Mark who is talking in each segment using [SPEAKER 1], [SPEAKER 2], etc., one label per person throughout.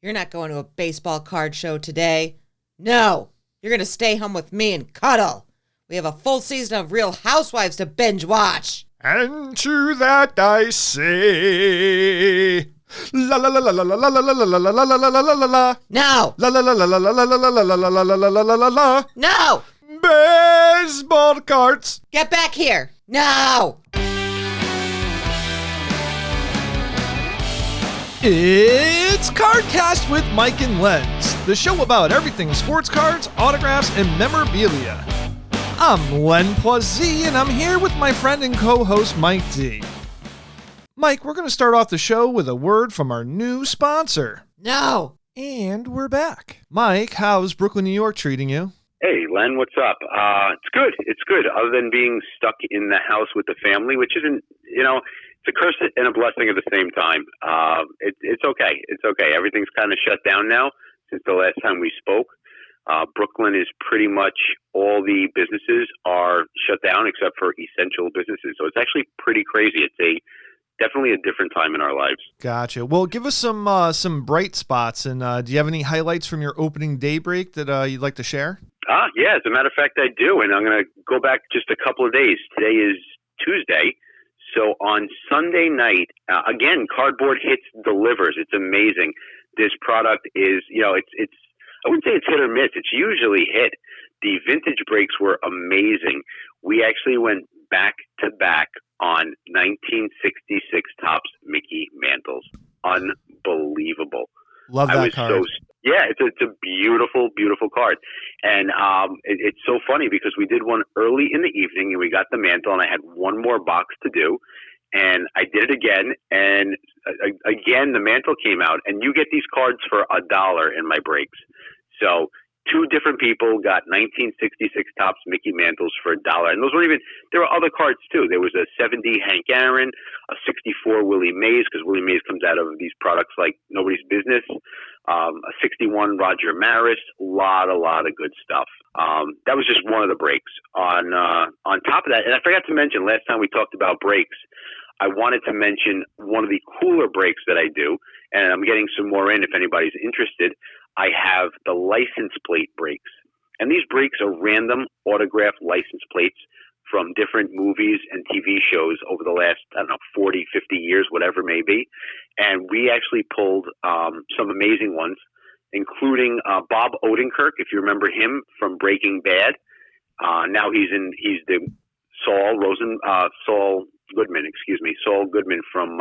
[SPEAKER 1] You're not going to a baseball card show today. No, you're going to stay home with me and cuddle. We have a full season of Real Housewives to binge watch.
[SPEAKER 2] And to that I say, la la la la la la la la la la la la la la la la.
[SPEAKER 1] No.
[SPEAKER 2] La la la la la la la la la la la la la la la la la.
[SPEAKER 1] No.
[SPEAKER 2] Baseball cards.
[SPEAKER 1] Get back here. No.
[SPEAKER 2] It's CardKast with Mike and Lenz, the show about everything sports cards, autographs, and memorabilia. I'm Len plus Z, and I'm here with my friend and co-host Mike D. Mike, we're going to start off the show with a word from our new sponsor.
[SPEAKER 1] No.
[SPEAKER 2] And we're back. Mike, how's Brooklyn, New York treating you?
[SPEAKER 3] Hey, Len, what's up? It's good. It's good. Other than being stuck in the house with the family, which isn't, it's a curse and a blessing at the same time. It's okay. It's okay. Everything's kind of shut down now since the last time we spoke. Brooklyn is pretty much all the businesses are shut down except for essential businesses. So it's actually pretty crazy. It's definitely a different time in our lives.
[SPEAKER 2] Gotcha. Well, give us some bright spots. And do you have any highlights from your opening day break that you'd like to share?
[SPEAKER 3] Yeah, as a matter of fact, I do. And I'm going to go back just a couple of days. Today is Tuesday. So on Sunday night, again, Cardboard Hits delivers. It's amazing. This product is, it's I wouldn't say it's hit or miss. It's usually hit. The vintage breaks were amazing. We actually went back to back on 1966 Topps Mickey Mantles. Unbelievable.
[SPEAKER 2] Love that card.
[SPEAKER 3] It's a beautiful, beautiful card. And it's so funny because we did one early in the evening and we got the mantle and I had one more box to do. And I did it again. And again, the mantle came out and you get these cards for $1 in my breaks. So two different people got 1966 Topps Mickey Mantles for $1. And those weren't even, there were other cards too. There was a 70 Hank Aaron, a 64 Willie Mays, because Willie Mays comes out of these products like nobody's business. A 61 Roger Maris, a lot of good stuff. That was just one of the breaks. On top of that, and I forgot to mention last time we talked about breaks, I wanted to mention one of the cooler breaks that I do, and I'm getting some more in if anybody's interested. I have the license plate breaks. And these breaks are random autographed license plates from different movies and TV shows over the last, 40, 50 years, whatever it may be. And we actually pulled some amazing ones, including Bob Odenkirk, if you remember him from Breaking Bad. Now he's the Saul Goodman from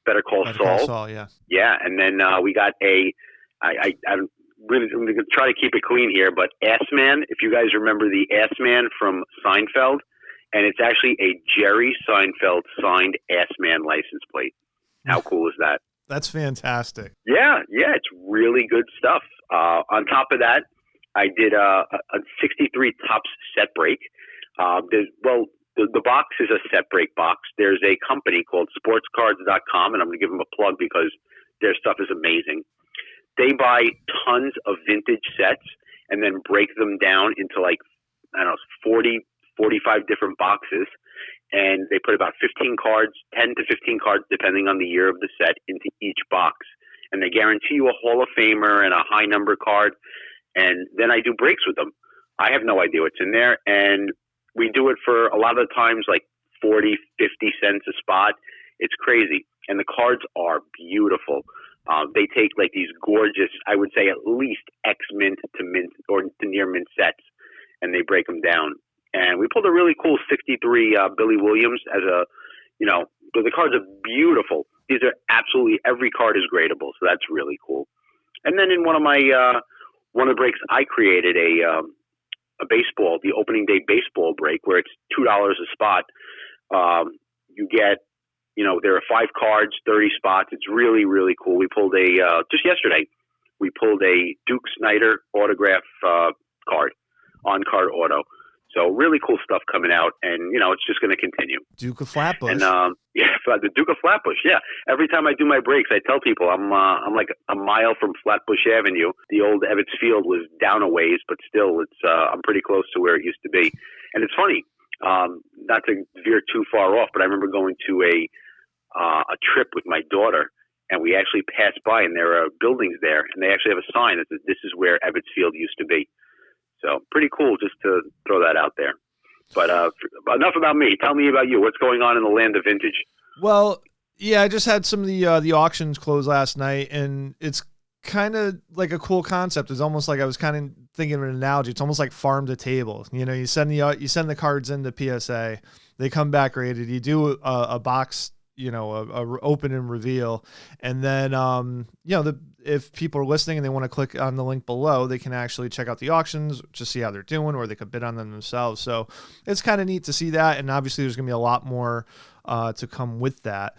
[SPEAKER 3] Better Call Saul. Yeah, and then we got I'm going to try to keep it clean here, but Ass Man, if you guys remember the Ass Man from Seinfeld, and it's actually a Jerry Seinfeld signed Ass Man license plate. How cool is that?
[SPEAKER 2] That's fantastic. Yeah,
[SPEAKER 3] it's really good stuff. On top of that, I did a 63 Topps set break. The box is a set break box. There's a company called sportscards.com, and I'm going to give them a plug because their stuff is amazing. They buy tons of vintage sets and then break them down into 40, 45 different boxes. And they put about 15 cards, 10 to 15 cards, depending on the year of the set, into each box. And they guarantee you a Hall of Famer and a high number card. And then I do breaks with them. I have no idea what's in there. And we do it for a lot of the times like 40, 50 cents a spot. It's crazy. And the cards are beautiful. They take like these gorgeous, I would say at least ex-mint to mint or to near mint sets, and they break them down. And we pulled a really cool 63 Billy Williams as the cards are beautiful. These are absolutely, every card is gradable, so that's really cool. And then in one of the breaks, I created a baseball, the opening day baseball break, where it's $2 a spot. You get, there are 5 cards, 30 spots. It's really, really cool. We pulled just yesterday, we pulled a Duke Snider autograph card, on-card auto. So really cool stuff coming out, and, it's just going to continue.
[SPEAKER 2] Duke of Flatbush.
[SPEAKER 3] And, the Duke of Flatbush, yeah. Every time I do my breaks, I tell people I'm like a mile from Flatbush Avenue. The old Ebbets Field was down a ways, but still, I'm pretty close to where it used to be. And it's funny, not to veer too far off, but I remember going to a trip with my daughter, and we actually passed by, and there are buildings there, and they actually have a sign that says, "This is where Ebbets Field used to be." So pretty cool, just to throw that out there. But enough about me. Tell me about you. What's going on in the land of vintage?
[SPEAKER 2] Well, yeah, I just had some of the auctions close last night, and it's kind of like a cool concept. It's almost like I was kind of thinking of an analogy. It's almost like farm to table. You know, you send the cards into PSA, they come back rated. You do a box, you know, a open and reveal, and then you know, if people are listening and they want to click on the link below, they can actually check out the auctions, just see how they're doing, or they could bid on them themselves. So it's kind of neat to see that, and obviously there's going to be a lot more to come with that.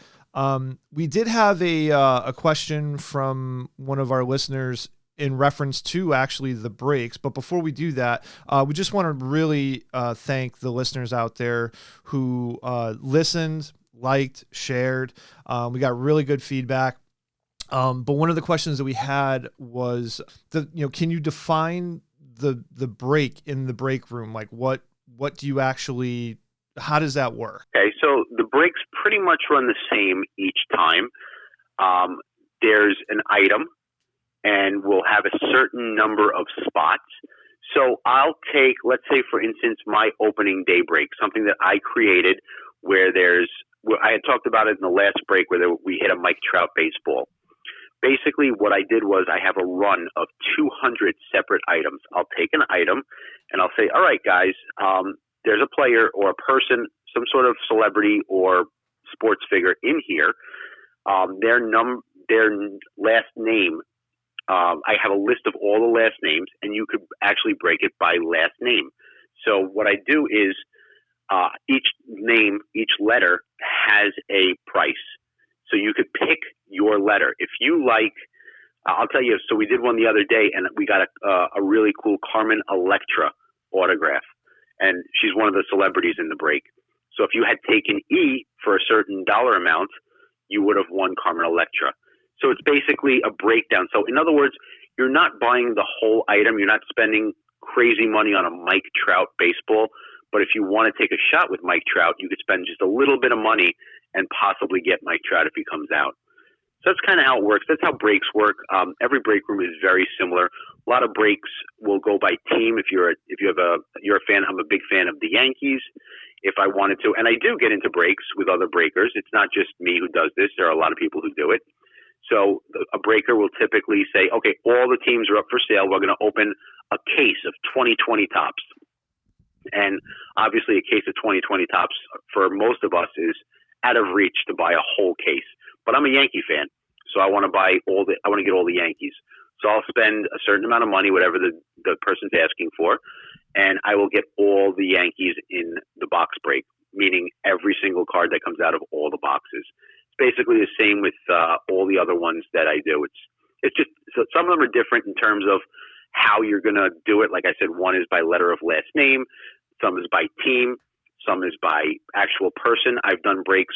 [SPEAKER 2] We did have a question from one of our listeners in reference to actually the breaks. But before we do that, we just want to really thank the listeners out there who listened, liked, shared. We got really good feedback. But one of the questions that we had was, can you define the break in the break room? Like what do you actually, how does that work?
[SPEAKER 3] Okay, so the breaks pretty much run the same each time. There's an item, and we'll have a certain number of spots. So I'll take, let's say, for instance, my opening day break, something that I created where I had talked about it in the last break where we hit a Mike Trout baseball. Basically, what I did was I have a run of 200 separate items. I'll take an item, and I'll say, all right, guys, there's a player or a person, some sort of celebrity or sports figure in here. Their last name, I have a list of all the last names, and you could actually break it by last name. So what I do is each name, each letter has a price. So you could pick your letter. If you like, I'll tell you, so we did one the other day, and we got a really cool Carmen Electra autograph. And she's one of the celebrities in the break. So if you had taken E for a certain dollar amount, you would have won Carmen Electra. So it's basically a breakdown. So in other words, you're not buying the whole item. You're not spending crazy money on a Mike Trout baseball. But if you want to take a shot with Mike Trout, you could spend just a little bit of money and possibly get Mike Trout if he comes out. So that's kind of how it works. That's how breaks work. Every break room is very similar. A lot of breaks will go by team. If you're a fan, I'm a big fan of the Yankees. If I wanted to, and I do get into breaks with other breakers. It's not just me who does this. There are a lot of people who do it. So a breaker will typically say, okay, all the teams are up for sale. We're going to open a case of 2020 tops. And obviously a case of 2020 tops for most of us is out of reach to buy a whole case. But I'm a Yankee fan, so I want to get all the Yankees. So I'll spend a certain amount of money, whatever the person's asking for, and I will get all the Yankees in the box break, meaning every single card that comes out of all the boxes. It's basically the same with all the other ones that I do. It's just, so some of them are different in terms of how you're going to do it. Like I said, one is by letter of last name, some is by team, some is by actual person. I've done breaks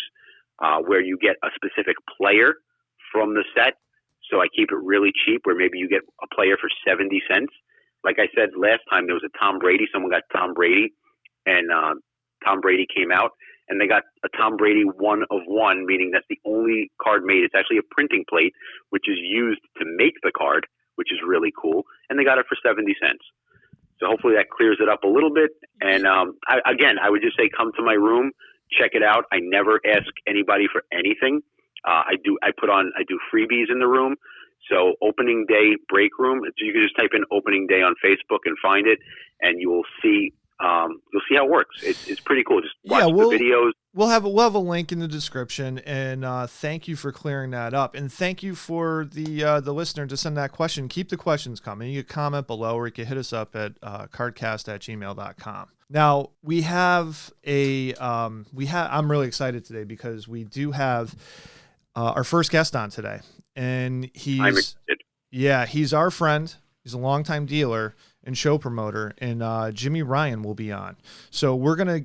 [SPEAKER 3] where you get a specific player from the set. So I keep it really cheap, where maybe you get a player for 70 cents. Like I said last time, there was a Tom Brady. Someone got Tom Brady, and Tom Brady came out, and they got a Tom Brady 1 of 1, meaning that's the only card made. It's actually a printing plate, which is used to make the card, which is really cool. And they got it for 70 cents. So hopefully that clears it up a little bit. And I would just say, come to my room, check it out. I never ask anybody for anything. I do freebies in the room. So opening day break room, you can just type in opening day on Facebook and find it, and you will see how it works. It's pretty cool. Just watch the videos.
[SPEAKER 2] We'll have a link in the description, and thank you for clearing that up, and thank you for the listener to send that question. Keep the questions coming. You can comment below, or you can hit us up at cardcast@gmail.com. Now we have I'm really excited today because we do have our first guest on today, and he's our friend. He's a longtime dealer and show promoter, and Jimmy Ryan will be on. So we're gonna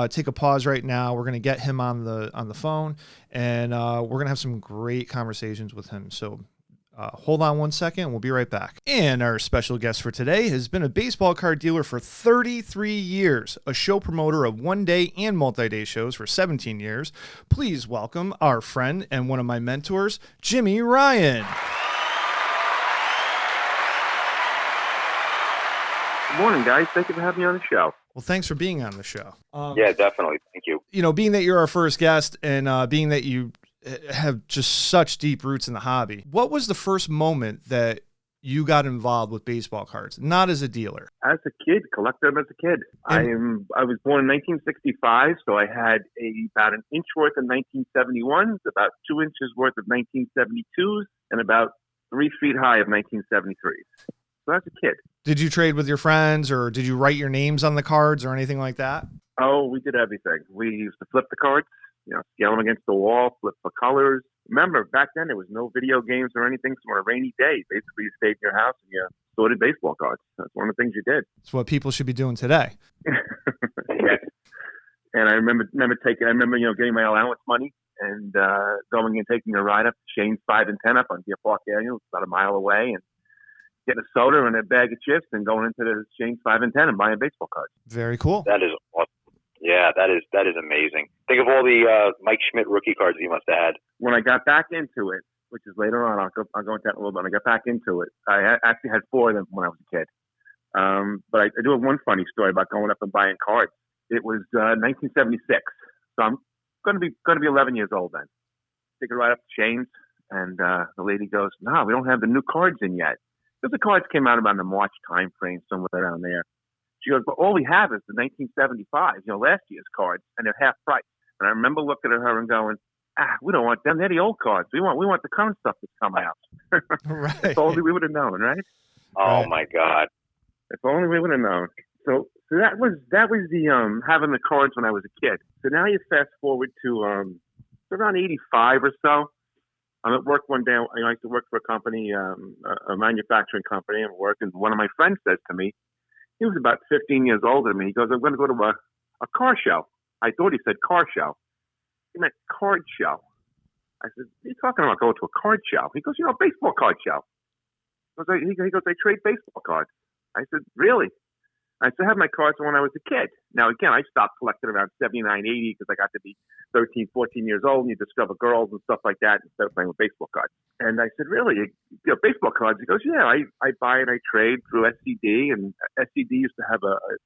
[SPEAKER 2] take a pause right now. We're gonna get him on the phone, and we're gonna have some great conversations with him. So Hold on one second. We'll be right back. And our special guest for today has been a baseball card dealer for 33 years, a show promoter of one-day and multi-day shows for 17 years. Please welcome our friend and one of my mentors, Jimmy Ryan.
[SPEAKER 4] Good morning, guys. Thank you for having me on the show.
[SPEAKER 2] Well, thanks for being on the show.
[SPEAKER 3] Yeah, definitely. Thank you.
[SPEAKER 2] You know, being that you're our first guest and being that you have just such deep roots in the hobby, what was the first moment that you got involved with baseball cards, not as a dealer?
[SPEAKER 4] As a kid, collected them as a kid. I was born in 1965, so I had about an inch worth of 1971s, about 2 inches worth of 1972s, and about 3 feet high of 1973s. So as a kid.
[SPEAKER 2] Did you trade with your friends, or did you write your names on the cards or anything like that?
[SPEAKER 4] Oh, we did everything. We used to flip the cards, scale them against the wall, flip for colors. Remember, back then there was no video games or anything, so on a rainy day, basically you stayed in your house and you sorted baseball cards. That's one of the things you did.
[SPEAKER 2] It's what people should be doing today.
[SPEAKER 4] Yes. And I remember getting my allowance money and going and taking a ride up to Shane's 5 and 10 up on Deer Park Avenue, about a mile away, and getting a soda and a bag of chips and going into the Shane's 5 and 10 and buying baseball cards.
[SPEAKER 2] Very cool.
[SPEAKER 3] That is awesome. Yeah, that is amazing. Think of all the Mike Schmidt rookie cards you must have had.
[SPEAKER 4] When I got back into it, which is later on, I'll go into that in a little bit. When I got back into it, I actually had 4 of them when I was a kid. But I do have one funny story about going up and buying cards. It was 1976, so I'm going to be 11 years old then. Take a ride up to Shane's, and the lady goes, "No, we don't have the new cards in yet." Because the cards came out around the March time frame, somewhere around there. She goes, "But all we have is the 1975, last year's cards, and they're half price." And I remember looking at her and going, "We don't want them. They're the old cards. We want the current stuff that's coming out."
[SPEAKER 2] Right.
[SPEAKER 4] If only we would have known, right?
[SPEAKER 3] Oh
[SPEAKER 2] Right.
[SPEAKER 3] my God.
[SPEAKER 4] If only we would have known. So that was the having the cards when I was a kid. So now you fast forward to around 85 or so. I'm at work one day. I used to work for a company, a manufacturing company, and work. And one of my friends says to me, he was about 15 years older than me. He goes, "I'm going to go to a car show." I thought he said car show. He meant card show. I said, "What are you talking about going to a card show?" He goes, "Baseball card show." He goes, "I trade baseball cards." I said, "Really?" I still have my cards from when I was a kid. Now, again, I stopped collecting around 79, 80 because I got to be 13, 14 years old, and you discover girls and stuff like that and start playing with baseball cards. And I said, "Really? Baseball cards?" He goes, "Yeah, I buy and I trade through SCD." And SCD used to have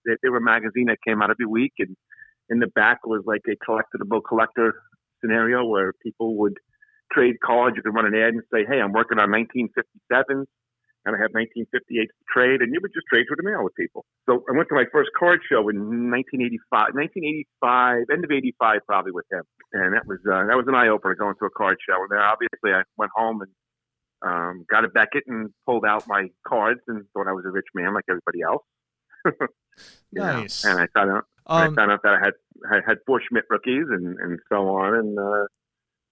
[SPEAKER 4] they were a magazine that came out every week, and in the back was like a collectible collector scenario where people would trade cards. You could run an ad and say, "Hey, I'm working on 1957s. And I have 1958 to trade," and you would just trade through the mail with people. So I went to my first card show in 1985, end of 85 probably with him. And that was an eye-opener going to a card show. And then obviously I went home and got a Beckett and pulled out my cards and thought I was a rich man like everybody else.
[SPEAKER 2] Nice.
[SPEAKER 4] And I found out that I had 4 Schmidt rookies and so on, and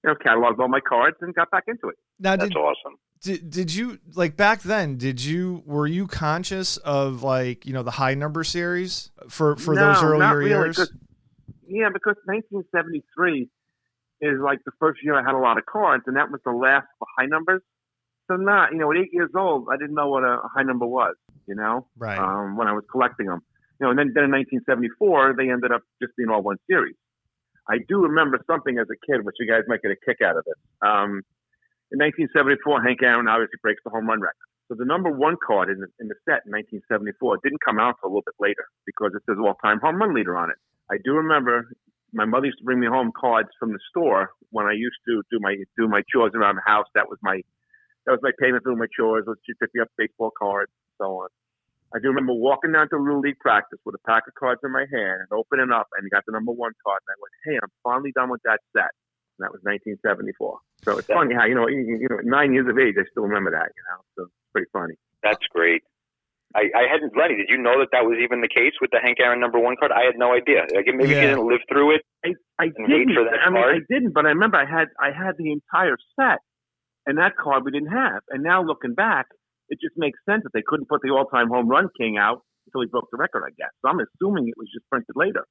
[SPEAKER 4] cataloged all my cards and got back into it.
[SPEAKER 2] Now,
[SPEAKER 3] That's awesome.
[SPEAKER 2] Did you, like, back then, were you conscious of, like, the high number series for those earlier years?
[SPEAKER 4] Because 1973 is like the first year I had a lot of cards, and that was the last for high numbers. So at 8 years old, I didn't know what a high number was,
[SPEAKER 2] Right.
[SPEAKER 4] When I was collecting them. And then in 1974, they ended up just being all one series. I do remember something as a kid, which you guys might get a kick out of this. In 1974, Hank Aaron obviously breaks the home run record. So the number 1 card in the set in 1974 didn't come out until a little bit later because it says all-time home run leader on it. I do remember my mother used to bring me home cards from the store when I used to do my chores around the house. That was my payment for my chores. She picked me up baseball cards and so on. I do remember walking down to Little League practice with a pack of cards in my hand and opening up and got the number 1 card. And I went, "Hey, I'm finally done with that set." And that was 1974. So it's funny how, 9 years of age, I still remember that, so it's pretty funny.
[SPEAKER 3] That's great. I hadn't, Lenny, did you know that was even the case with the Hank Aaron number 1 card? I had no idea. Like, maybe you didn't live through it.
[SPEAKER 4] I didn't. I didn't, but I remember I had the entire set, and that card we didn't have. And now looking back, it just makes sense that they couldn't put the all-time home run king out until he broke the record, I guess. So I'm assuming it was just printed later.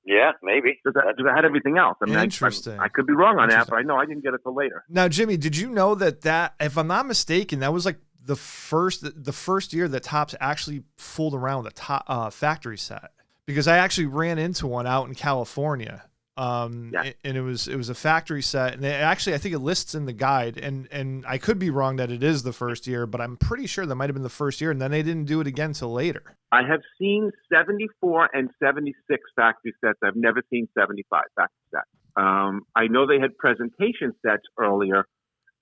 [SPEAKER 3] Yeah, maybe.
[SPEAKER 4] Because I had everything else. I mean,
[SPEAKER 2] Interesting.
[SPEAKER 4] I could be wrong on that, but I know I didn't get it till later.
[SPEAKER 2] Now, Jimmy, did you know that, if I'm not mistaken, that was like the first year that Topps actually fooled around with a factory set? Because I actually ran into one out in California. And it was a factory set, and I think it lists in the guide, and I could be wrong that it is the first year, but I'm pretty sure that might have been the first year, and then they didn't do it again till later.
[SPEAKER 4] I have seen 74 and 76 factory sets. I've never seen 75 factory sets. I know they had presentation sets earlier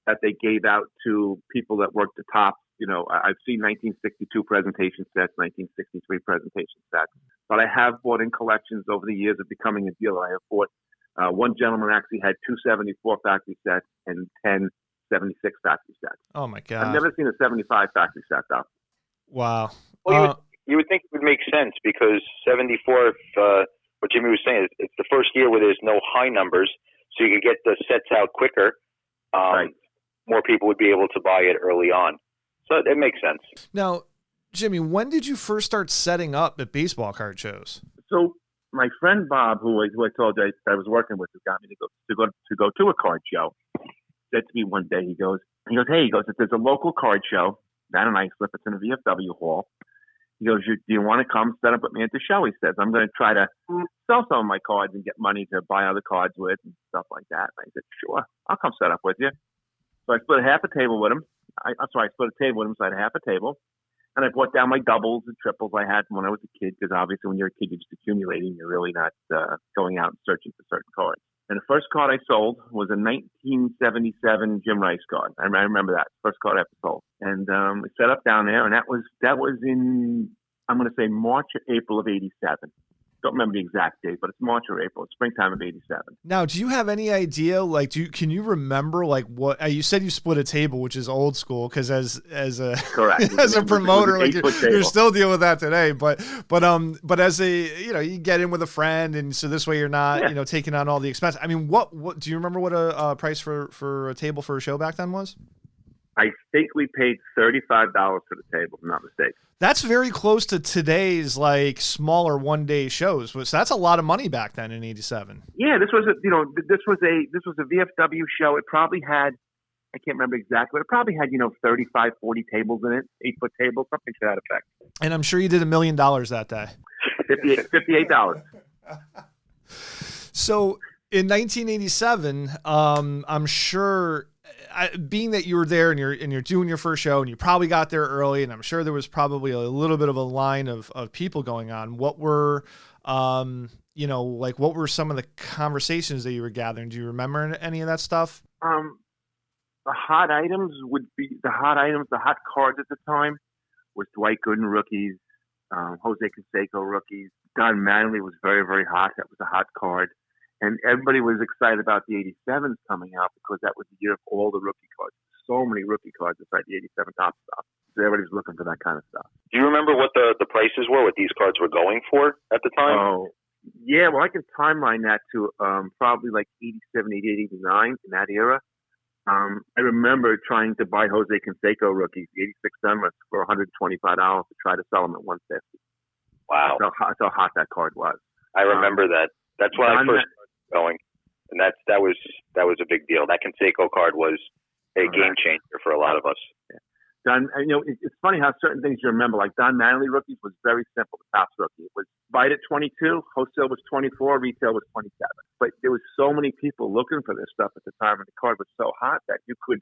[SPEAKER 4] that they gave out to people that worked at Topps. You know, I've seen 1962 presentation sets, 1963 presentation sets, but I have bought in collections over the years of becoming a dealer. I have bought, one gentleman actually had 274 factory sets and 10 76 factory sets.
[SPEAKER 2] Oh my God.
[SPEAKER 4] I've never seen a 75 factory set though.
[SPEAKER 2] Wow.
[SPEAKER 3] Well, you would think it would make sense because 74, what Jimmy was saying, it's the first year where there's no high numbers, so you could get the sets out quicker.
[SPEAKER 4] Right.
[SPEAKER 3] More people would be able to buy it early on. So it makes sense.
[SPEAKER 2] Now, Jimmy, when did you first start setting up at baseball card shows?
[SPEAKER 4] So my friend Bob, who I told you I was working with, who got me to go to a card show, said to me one day, he goes, if there's a local card show down in Islip, it's in a VFW hall. He goes, do you want to come set up with me at the show? He says, I'm going to try to sell some of my cards and get money to buy other cards with and stuff like that. And I said, sure, I'll come set up with you. So I split half a table with him. I split a table with him, so I had half a table. And I brought down my doubles and triples I had from when I was a kid, because obviously when you're a kid, you're just accumulating. You're really not going out and searching for certain cards. And the first card I sold was a 1977 Jim Rice card. I remember that. First card I ever sold. And we set up down there, and that was in, I'm going to say, March or April of 87. Don't remember the exact date, but it's March or April. It's springtime of 87.
[SPEAKER 2] Now, do you have any idea, like, can you remember, like, what, you said you split a table, which is old school, because as a
[SPEAKER 4] correct
[SPEAKER 2] as a promoter, like, you're still dealing with that today, but as a, you get in with a friend, and so this way you're not, taking on all the expense. I mean, what do you remember what a price for a table for a show back then was?
[SPEAKER 4] I think we paid $35 for the table, if I'm not mistaken.
[SPEAKER 2] That's very close to today's like smaller one-day shows. So that's a lot of money back then in '87.
[SPEAKER 4] Yeah, this was a VFW show. It probably had, I can't remember exactly, but it probably had 35, 40 tables in it, 8-foot tables, something to that effect.
[SPEAKER 2] And I'm sure you did $1 million that day.
[SPEAKER 4] $58.
[SPEAKER 2] So in 1987, I'm sure. Being that you were there and you're doing your first show and you probably got there early, and I'm sure there was probably a little bit of a line of people going on. What were, what were some of the conversations that you were gathering? Do you remember any of that stuff?
[SPEAKER 4] The hot items the hot cards at the time was Dwight Gooden rookies, Jose Canseco rookies. Don Mattingly was very, very hot. That was a hot card. And everybody was excited about the 87s coming out because that was the year of all the rookie cards. So many rookie cards inside the 87 top stuff. So everybody was looking for that kind of stuff.
[SPEAKER 3] Do you remember what the prices were, what these cards were going for at the time?
[SPEAKER 4] Oh, yeah. Well, I can timeline that to probably like 87, 88, 89 in that era. I remember trying to buy Jose Canseco rookies, the 86 Dunlop, for $125 to try to sell them at $150.
[SPEAKER 3] Wow.
[SPEAKER 4] That's how hot that card was.
[SPEAKER 3] I remember that. That's when I first going, and that was a big deal. That Canseco card was a game changer for a lot of us.
[SPEAKER 4] Yeah. Don, it's funny how certain things you remember. Like Don Mattingly rookies was very simple. The Topps rookie, it was buy it at 22, wholesale was 24, retail was 27. But there was so many people looking for this stuff at the time, and the card was so hot that you could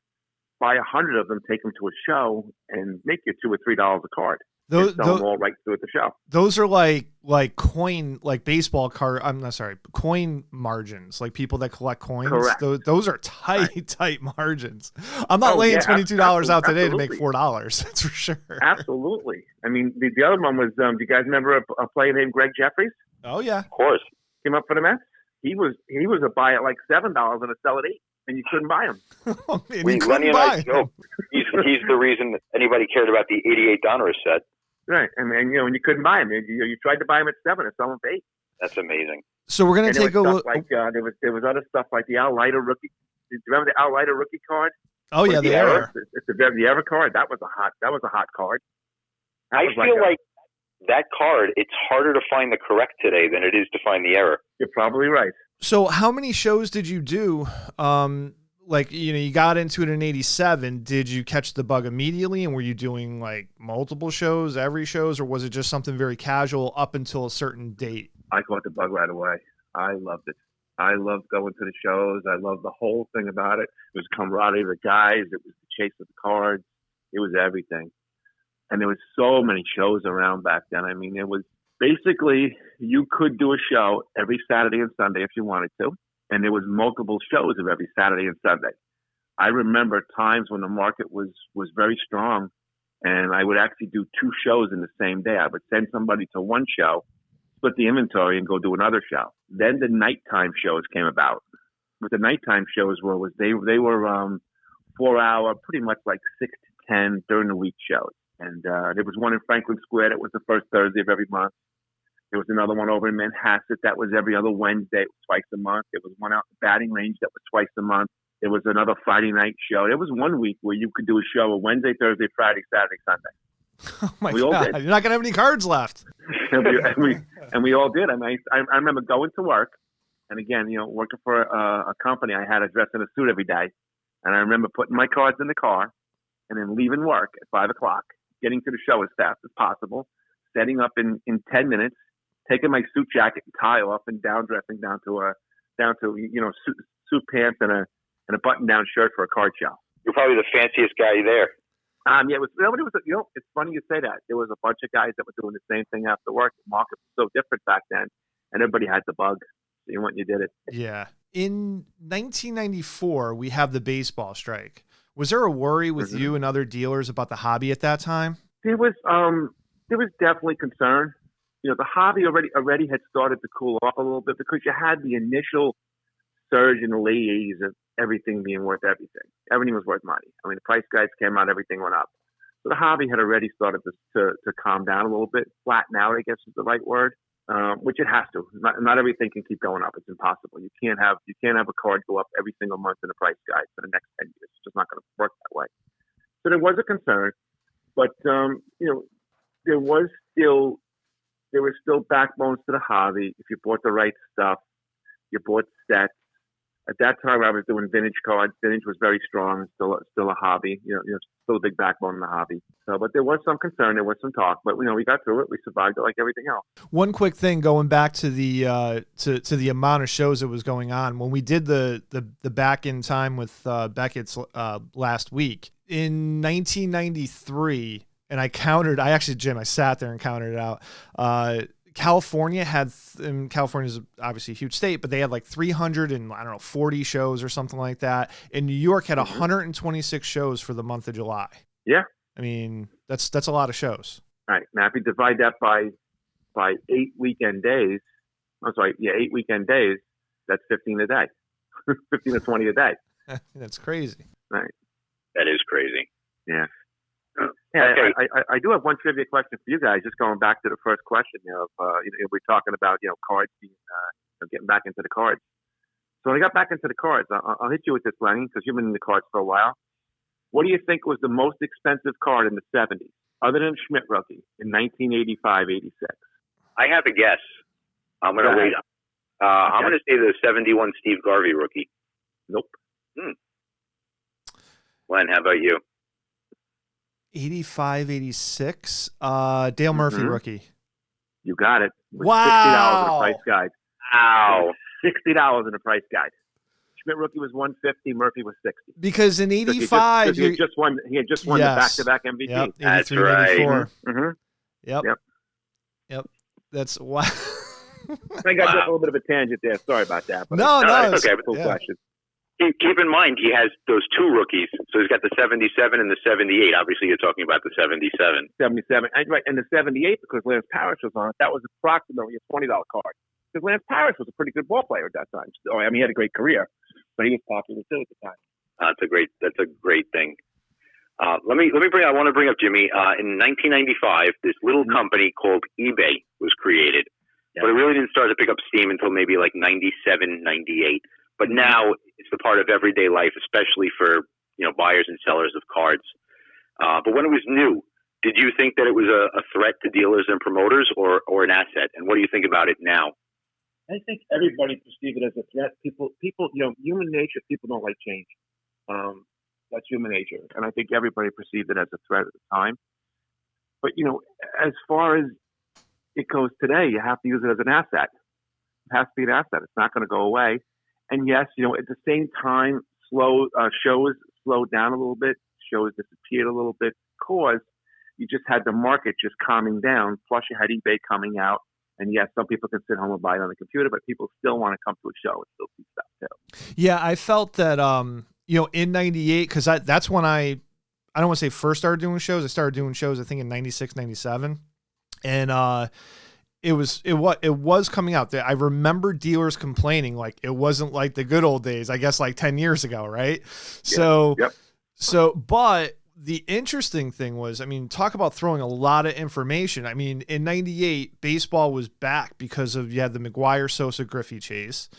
[SPEAKER 4] buy 100 of them, take them to a show, and make you $2 or $3 a card. Sell them all right through at the show.
[SPEAKER 2] Those are like coin, like baseball card. I'm not sorry, coin margins. Like people that collect coins.
[SPEAKER 4] Correct.
[SPEAKER 2] Those are tight margins. I'm not laying $22 out today to make $4. That's for sure.
[SPEAKER 4] Absolutely. I mean, the other one was. Do you guys remember a player named Greg Jeffries?
[SPEAKER 2] Oh yeah,
[SPEAKER 3] of course.
[SPEAKER 4] Came up for the Mets. He was a buy at like $7 and a sell at $8. And you couldn't buy him.
[SPEAKER 3] Lenny and I joke. He's the reason that anybody cared about the 88 Donruss set.
[SPEAKER 4] Right, and you couldn't buy him. You tried to buy him at $7 and sell him for $8.
[SPEAKER 3] That's amazing.
[SPEAKER 2] So we're gonna take a look.
[SPEAKER 4] Like there was other stuff like the Al Leiter rookie. Do you remember the Al Leiter rookie card?
[SPEAKER 2] Oh yeah, the Era.
[SPEAKER 4] It's the Ever card. That was a hot card.
[SPEAKER 3] I feel like that card, it's harder to find the correct today than it is to find the error.
[SPEAKER 4] You're probably right.
[SPEAKER 2] So how many shows did you do? You got into it in 87. Did you catch the bug immediately? And were you doing like multiple shows, every shows, or was it just something very casual up until a certain date?
[SPEAKER 4] I caught the bug right away. I loved it. I loved going to the shows. I loved the whole thing about it. It was camaraderie of the guys. It was the chase of the cards. It was everything. And there was so many shows around back then. I mean, it was basically you could do a show every Saturday and Sunday if you wanted to. And there was multiple shows of every Saturday and Sunday. I remember times when the market was very strong, and I would actually do 2 shows in the same day. I would send somebody to one show, split the inventory, and go do another show. Then the nighttime shows came about. What the nighttime shows were they were 4-hour, pretty much like 6 to 10 during the week shows. And there was one in Franklin Square that was the first Thursday of every month. There was another one over in Manhasset that was every other Wednesday, twice a month. There was one out in the batting range that was twice a month. There was another Friday night show. There was one week where you could do a show a Wednesday, Thursday, Friday, Saturday, Sunday.
[SPEAKER 2] Oh my
[SPEAKER 4] we all
[SPEAKER 2] God!
[SPEAKER 4] did.
[SPEAKER 2] You're not gonna have any cards left.
[SPEAKER 4] and we all did. I mean, I remember going to work, and again, working for a company, I had to dress in a suit every day, and I remember putting my cards in the car, and then leaving work at 5:00, getting to the show as fast as possible, setting up in 10 minutes, taking my suit jacket and tie off, and dressing down to suit pants and a button-down shirt for a card show.
[SPEAKER 3] You're probably the fanciest guy there.
[SPEAKER 4] Yeah, it's funny you say that. There was a bunch of guys that were doing the same thing after work. The market was so different back then, and everybody had the bug. So you went and you did it.
[SPEAKER 2] Yeah. In 1994, we have the baseball strike. Was there a worry with you and other dealers about the hobby at that time?
[SPEAKER 4] There was definitely concern. The hobby already had started to cool off a little bit because you had the initial surge in the late 80s of everything being worth everything. Everything was worth money. I mean, the price guides came out, everything went up. So the hobby had already started to calm down a little bit, flatten out, I guess is the right word, which it has to. Not everything can keep going up. It's impossible. You can't have a card go up every single month in the price guide for the next 10 years. It's just not going to work that way. So there was a concern, but there were still backbones to the hobby. If you bought the right stuff, you bought sets. At that time, I was doing vintage cards. Vintage was very strong, still a hobby. Still a big backbone in the hobby. So, but there was some concern, there was some talk, but we got through it. We survived it like everything else.
[SPEAKER 2] One quick thing, going back to the to the amount of shows that was going on when we did the back in time with Beckett's last week in 1993. And I actually, Jim, I sat there and counted it out. California California's obviously a huge state, but they had like 40 shows or something like that. And New York had 126 shows for the month of July.
[SPEAKER 4] Yeah.
[SPEAKER 2] I mean, that's a lot of shows.
[SPEAKER 4] All right. Now, if you divide that by 8 weekend days, 8 weekend days, that's 15 a day, 15 to 20 a day.
[SPEAKER 2] That's crazy.
[SPEAKER 4] Right.
[SPEAKER 3] That is crazy.
[SPEAKER 4] Yeah. Yeah, okay. I do have one trivia question for you guys. Just going back to the first question, we're talking about cards being getting back into the cards. So when I got back into the cards, I'll hit you with this, Lenny, because you've been in the cards for a while. What do you think was the most expensive card in the 70s, other than Schmidt rookie in 1985-86?
[SPEAKER 3] I have a guess. I'm going to wait. I'm going to say the 71 Steve Garvey rookie.
[SPEAKER 4] Nope.
[SPEAKER 3] Len, how about you?
[SPEAKER 2] 85-86, Dale Murphy rookie.
[SPEAKER 4] You got it.
[SPEAKER 2] Wow.
[SPEAKER 4] $60 in the price guide.
[SPEAKER 3] Wow.
[SPEAKER 4] $60 in the price guide. Schmidt rookie was $150. Murphy was $60.
[SPEAKER 2] Because in 85,
[SPEAKER 4] he had just won the back-to-back MVP.
[SPEAKER 2] Yep,
[SPEAKER 3] that's right.
[SPEAKER 2] Yep. That's why.
[SPEAKER 4] I got a little bit of a tangent there. Sorry about that. But
[SPEAKER 2] no,
[SPEAKER 3] it's okay.
[SPEAKER 4] Cool question.
[SPEAKER 3] Keep in mind, he has those 2 rookies. So he's got the 77 and the 78. Obviously, you're talking about the 77.
[SPEAKER 4] 77. Right. And the 78, because Lance Parrish was on it, that was approximately a $20 card. Because Lance Parrish was a pretty good ball player at that time. So, I mean, he had a great career, but he was popular too at the time.
[SPEAKER 3] That's a great thing. I want to bring up, Jimmy, in 1995, this little company called eBay was created, but it really didn't start to pick up steam until maybe like 97, 98. But now it's a part of everyday life, especially for buyers and sellers of cards. But when it was new, Did you think that it was a threat to dealers and promoters or an asset? And what do you think about it now?
[SPEAKER 4] I think everybody perceived it as a threat. People, human nature. People don't like change. That's human nature, and I think everybody perceived it as a threat at the time. But as far as it goes today, you have to use it as an asset. It has to be an asset. It's not going to go away. And yes, at the same time, shows slowed down a little bit. Shows disappeared a little bit because you just had the market just calming down. Plus, you had eBay coming out. And yes, some people can sit home and buy it on the computer, but people still want to come to a show and still see stuff too.
[SPEAKER 2] Yeah, I felt that, in 98, because that's when I don't want to say first started doing shows. I started doing shows, I think, in 96, 97. And it was coming out. I remember dealers complaining like it wasn't like the good old days, I guess like 10 years ago, right?
[SPEAKER 4] Yeah.
[SPEAKER 2] But the interesting thing was, talk about throwing a lot of information. In 98, baseball was back because you had the McGuire, Sosa, Griffey chase.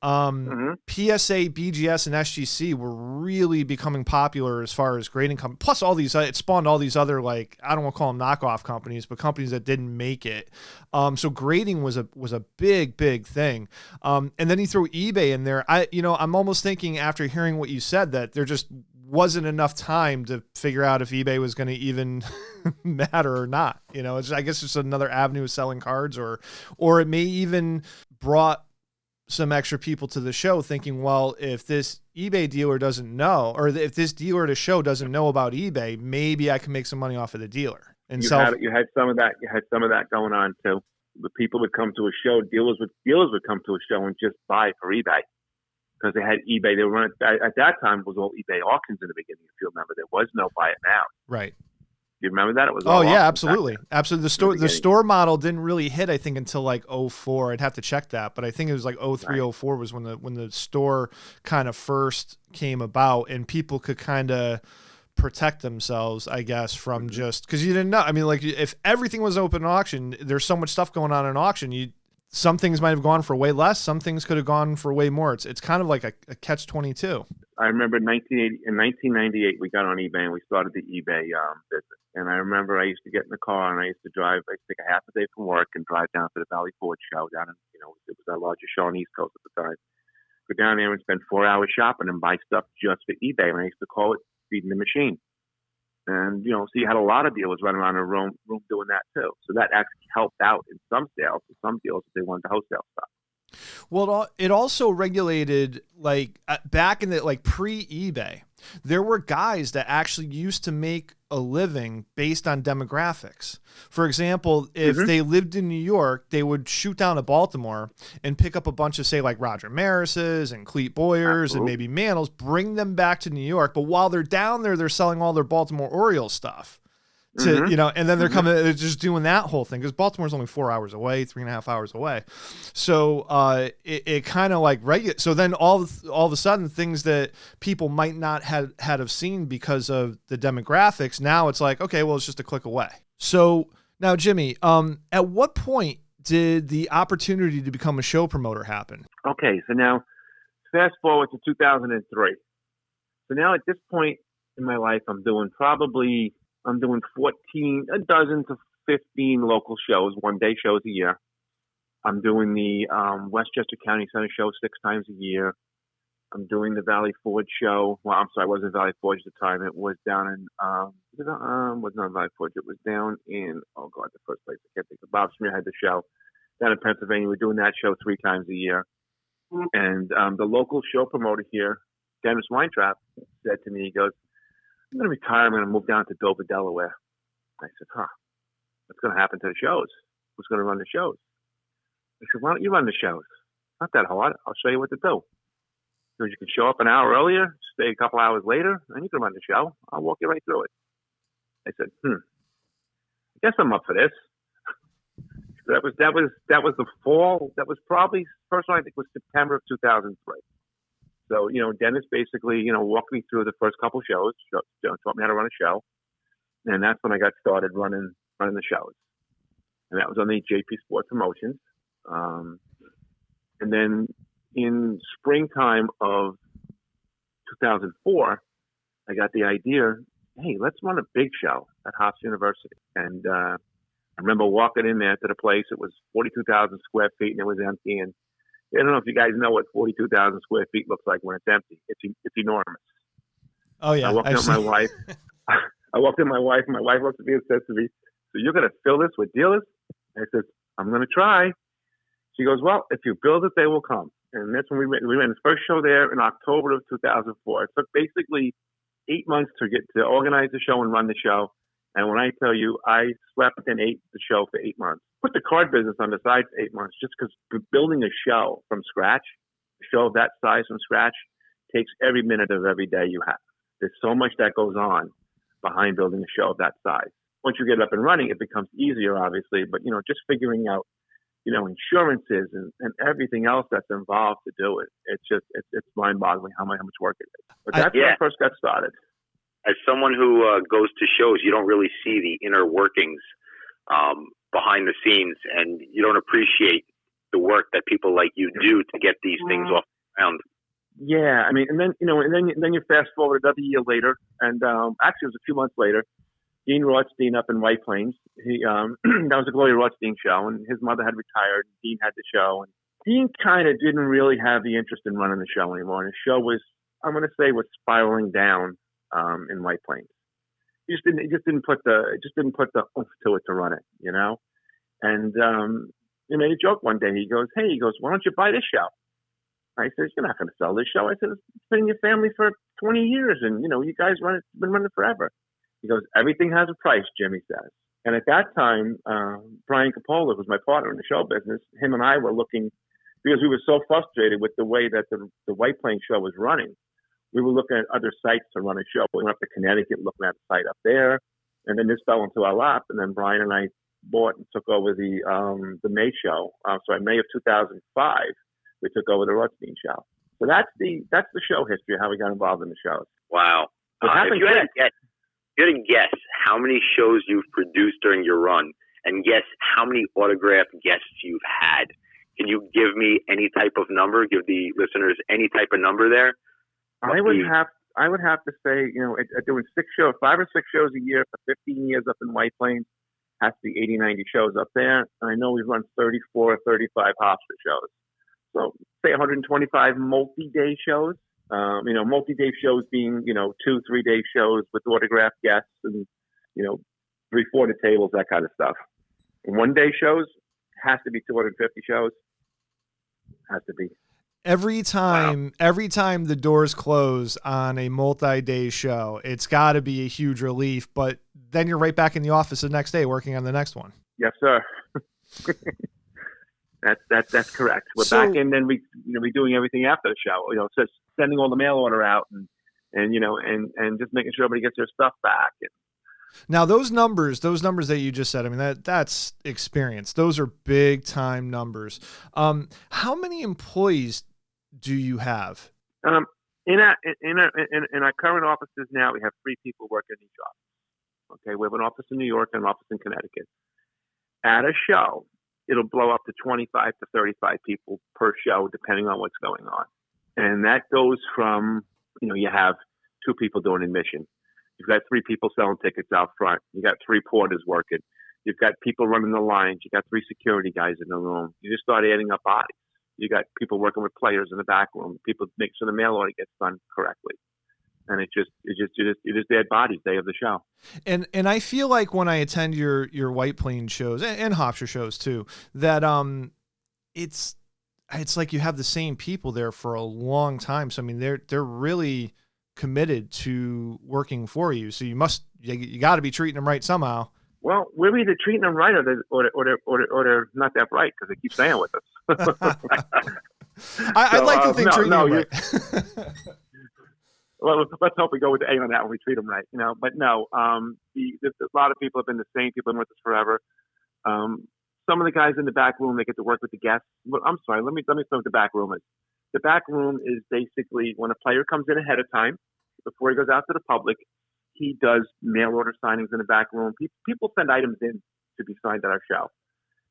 [SPEAKER 2] PSA, BGS, and SGC were really becoming popular as far as grading companies. Plus all these, it spawned all these other, like, I don't want to call them knockoff companies, but companies that didn't make it. So grading was a big, big thing. And then you throw eBay in there. I'm almost thinking after hearing what you said that there just wasn't enough time to figure out if eBay was going to even matter or not. I guess it's another avenue of selling cards, or it may even brought some extra people to the show thinking, well, if this eBay dealer doesn't know, or if this dealer at a show doesn't know about eBay, maybe I can make some money off of the dealer. And
[SPEAKER 4] you had some of that. You had some of that going on too. The people would come to a show. Dealers would come to a show and just buy for eBay because they had eBay. They were at that time it was all eBay auctions in the beginning. If you remember, there was no buy it now.
[SPEAKER 2] Right.
[SPEAKER 4] You remember that? It was all
[SPEAKER 2] absolutely. The store model didn't really hit, I think, until like 04. I'd have to check that, but I think it was like 03, 04 was when the store kind of first came about, and people could kind of protect themselves, I guess, from just because you didn't know. Like if everything was open auction, there's so much stuff going on in auction. Some things might have gone for way less. Some things could have gone for way more. It's kind of like a catch-22.
[SPEAKER 4] I remember in 1998, we got on eBay and we started the eBay business. And I remember I used to get in the car and I used to take a half a day from work and drive down to the Valley Ford show down in, it was our largest show on the East Coast at the time. Go down there and spend 4 hours shopping and buy stuff just for eBay. And I used to call it feeding the machine. And, so you had a lot of dealers running around the room doing that too. So that actually helped out in some sales. For some dealers, if they wanted to wholesale stuff.
[SPEAKER 2] Well, it also regulated, like, back in the, like, pre-eBay, there were guys that actually used to make a living based on demographics. For example, if they lived in New York, they would shoot down to Baltimore and pick up a bunch of, say, like Roger Maris's and Clete Boyers and maybe Mantles, bring them back to New York. But while they're down there, they're selling all their Baltimore Orioles stuff. And then they're just doing that whole thing because Baltimore's only 4 hours away, 3.5 hours away. So it kind of like so then all of a sudden things that people might not have seen because of the demographics, now it's like, okay, well, it's just a click away. So now, Jimmy, at what point did the opportunity to become a show promoter happen?
[SPEAKER 4] Okay, so now fast forward to 2003. So now at this point in my life, I'm doing a dozen to 15 local shows, one-day shows a year. I'm doing the Westchester County Center show 6 times a year. I'm doing the Valley Forge show. Well, I'm sorry, it wasn't Valley Forge at the time. It was down in, was not Valley Forge. It was down in, oh God, the first place. I can't think of. Bob Schmier had the show down in Pennsylvania. We're doing that show 3 times a year. And the local show promoter here, Dennis Weintraub, said to me, he goes, I'm going to retire. I'm going to move down to Dover, Delaware. I said, what's going to happen to the shows? Who's going to run the shows? I said, why don't you run the shows? Not that hard. I'll show you what to do. So you can show up an hour earlier, stay a couple hours later, and you can run the show. I'll walk you right through it. I said, I guess I'm up for this. So that was the fall. That was probably, first one I think was September of 2003. So, Dennis basically, walked me through the first couple shows, taught me how to run a show. And that's when I got started running the shows. And that was on the JP Sport Promotions. And then in springtime of 2004, I got the idea, hey, let's run a big show at Hofstra University. And I remember walking in there to the place. It was 42,000 square feet, and it was empty. And I don't know if you guys know what 42,000 square feet looks like when it's empty. It's enormous.
[SPEAKER 2] Oh, yeah.
[SPEAKER 4] I walked in with my wife. I walked in with my wife, and my wife looked at me and said to me, so you're going to fill this with dealers? I said, I'm going to try. She goes, well, if you build it, they will come. And that's when we ran the first show there in October of 2004. It took basically 8 months to organize the show and run the show. And when I tell you, I slept and ate the show for 8 months. Put the card business on the side for 8 months, just because building a show from scratch, a show of that size from scratch, takes every minute of every day you have. There's so much that goes on behind building a show of that size. Once you get up and running, it becomes easier, obviously. But, just figuring out, insurances and everything else that's involved to do it. It's mind-boggling how much work it is. But that's when I first got started.
[SPEAKER 3] As someone who goes to shows, you don't really see the inner workings behind the scenes, and you don't appreciate the work that people like you do to get these things off the ground.
[SPEAKER 4] Yeah, I mean, and then you fast forward another year later, and actually it was a few months later. Dean Rothstein up in White Plains. That was a Gloria Rothstein show, and his mother had retired. Dean had the show, and Dean kind of didn't really have the interest in running the show anymore. And the show was spiraling down in White Plains. He just didn't put the oomph to it to run it, And he made a joke one day. He goes, why don't you buy this show? I said, you're not going to sell this show. I said, it's been in your family for 20 years, and you guys been running forever. He goes, everything has a price, Jimmy says. And at that time, Brian Coppola, who was my partner in the show business, him and I were looking, because we were so frustrated with the way that the White Plains show was running. We were looking at other sites to run a show. We went up to Connecticut, looking at a site up there. And then this fell into our lap. And then Brian and I bought and took over the May show. So in May of 2005, we took over the Rothstein show. So that's the show history of how we got involved in the shows.
[SPEAKER 3] Wow. If you had to guess how many shows you've produced during your run, and guess how many autographed guests you've had, can you give me any type of number? Give the listeners any type of number there?
[SPEAKER 4] I would have to say, doing 5 or 6 shows a year for 15 years up in White Plains, has to be 80, 90 shows up there. And I know we've run 34 or 35 Hofstra shows. So say 125 multi-day shows. Multi-day shows being, 2-3 day shows with autographed guests and, 3-4 tables, that kind of stuff. And 1 day shows has to be 250 shows. Has to be.
[SPEAKER 2] Every time the doors close on a multi-day show, it's got to be a huge relief, but then you're right back in the office the next day working on the next one.
[SPEAKER 4] Yes, sir. That's correct. We're back in, then we doing everything after the show. So sending all the mail order out and just making sure everybody gets their stuff back.
[SPEAKER 2] Now those numbers that you just said, I mean that's experience. Those are big time numbers. How many employees do you have?
[SPEAKER 4] In our current offices now, we have 3 people working in each office. Okay, we have an office in New York and an office in Connecticut. At a show, it'll blow up to 25 to 35 people per show, depending on what's going on. And that goes from, you have 2 people doing admission. You've got 3 people selling tickets out front. You got 3 porters working. You've got people running the lines. You got 3 security guys in the room. You just start adding up bodies. You got people working with players in the back room. People make sure the mail order gets done correctly. And it just add bodies day of the show.
[SPEAKER 2] And I feel like when I attend your White Plains shows and Hofstra shows too, that it's like you have the same people there for a long time. So I mean they're really committed to working for you. So you got to be treating them right somehow.
[SPEAKER 4] Well, we're either treating them right or they're not that right because they keep staying with us.
[SPEAKER 2] I'd like to think treating them right.
[SPEAKER 4] Well, let's hope we go with the A on that when we treat them right, But no, there's a lot of people have been the same. People have been with us forever. Some of the guys in the back room, they get to work with the guests. Well, I'm sorry, let me say what the back room is. The back room is basically when a player comes in ahead of time, before he goes out to the public, he does mail order signings in the back room. People send items in to be signed at our show.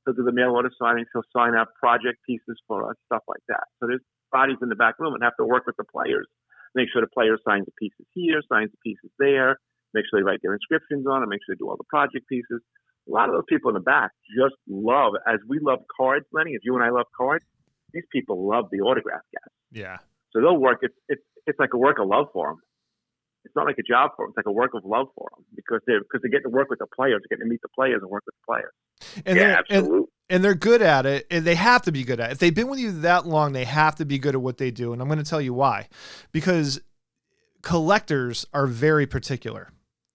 [SPEAKER 4] So do the mail order signings. He'll sign up project pieces for us, stuff like that. So there's bodies in the back room and have to work with the players. Make sure the player signs the pieces here, signs the pieces there, make sure they write their inscriptions on it, make sure they do all the project pieces. A lot of those people in the back just love, as we love cards, Lenny, as you and I love cards, these people love the autograph guys.
[SPEAKER 2] Yeah.
[SPEAKER 4] So they'll work. It's like a work of love for them. It's not like a job for them. It's like a work of love for them because they're getting to work with the players, getting to meet the players and work with the players.
[SPEAKER 2] And
[SPEAKER 3] Yeah, absolutely.
[SPEAKER 2] And they're good at it, and they have to be good at it. If they've been with you that long, they have to be good at what they do. And I'm going to tell you why. Because collectors are very particular.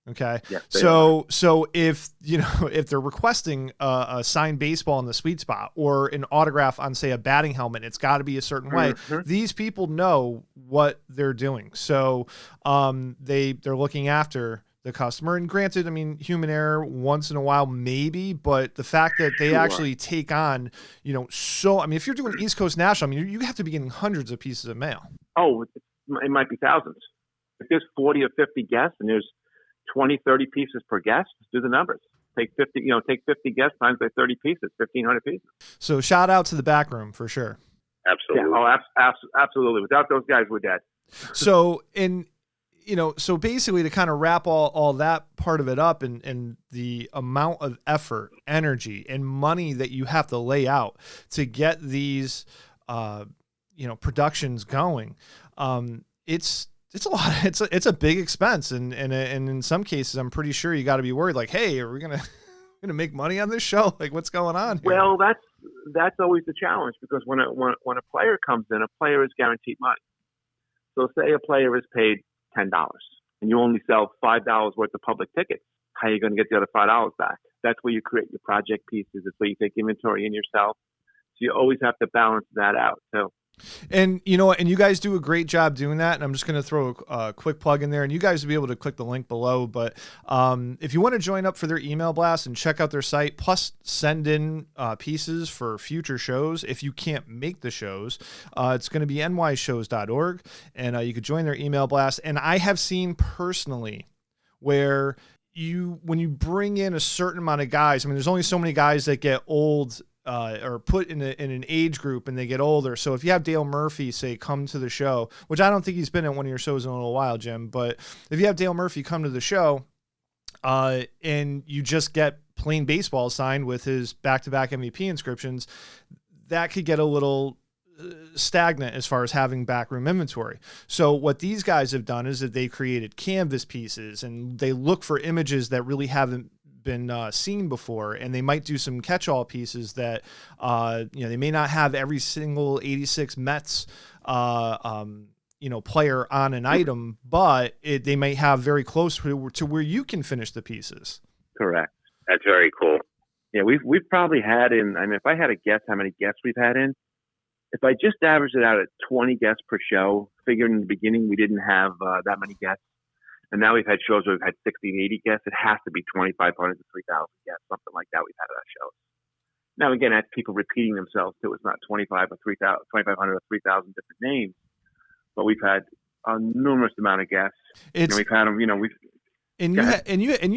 [SPEAKER 2] Okay.
[SPEAKER 4] Yes,
[SPEAKER 2] so if they're requesting a signed baseball in the sweet spot or an autograph on, say, a batting helmet, it's got to be a certain way.
[SPEAKER 4] Mm-hmm.
[SPEAKER 2] These people know what they're doing. So they're looking after the customer. And granted, I mean, human error once in a while, maybe, but the fact that they actually take on, if you're doing East Coast National, I mean, you have to be getting hundreds of pieces of mail.
[SPEAKER 4] Oh, it might be thousands. If there's 40 or 50 guests and there's 20, 30 pieces per guest, do the numbers. Take 50 guests times by 30 pieces, 1,500 pieces.
[SPEAKER 2] So shout out to the back room for sure.
[SPEAKER 3] Absolutely.
[SPEAKER 4] Yeah, absolutely. Without those guys, we're dead.
[SPEAKER 2] So so basically to kind of wrap all that part of it up and the amount of effort, energy, and money that you have to lay out to get these, productions going, it's a lot. It's a big expense, and in some cases, I'm pretty sure you got to be worried. Like, hey, are we gonna make money on this show? Like, what's going on here?
[SPEAKER 4] Well, that's always the challenge because when a player comes in, a player is guaranteed money. So, say a player is paid $10, and you only sell $5 worth of public tickets. How are you going to get the other $5 back? That's where you create your project pieces. It's where you take inventory in yourself. So you always have to balance that out too.
[SPEAKER 2] And and you guys do a great job doing that. And I'm just going to throw a quick plug in there, and you guys will be able to click the link below. But if you want to join up for their email blast and check out their site, plus send in pieces for future shows, if you can't make the shows, it's going to be nyshows.org, and you could join their email blast. And I have seen personally where when you bring in a certain amount of guys, I mean, there's only so many guys that get old or put in an age group and they get older. So if you have Dale Murphy, say, come to the show, which I don't think he's been at one of your shows in a little while, Jim, but if you have Dale Murphy come to the show and you just get plain baseball signed with his back-to-back MVP inscriptions, that could get a little stagnant as far as having backroom inventory. So what these guys have done is that they created canvas pieces, and they look for images that really haven't been seen before, and they might do some catch-all pieces that they may not have every single 86 Mets player on an item, but they might have very close to where you can finish the pieces.
[SPEAKER 4] Correct.
[SPEAKER 3] That's very cool.
[SPEAKER 4] Yeah, we've probably had if I had to guess how many guests we've had in, if I just averaged it out at 20 guests per show, figuring in the beginning we didn't have that many guests. And now we've had shows where we've had 60 and 80 guests. It has to be 2,500 to 3,000 guests, something like that we've had at our shows. Now, again, that's people repeating themselves too. It's not 2,500 or 3,000 different names, but we've had a numerous amount of guests. We've had them,
[SPEAKER 2] you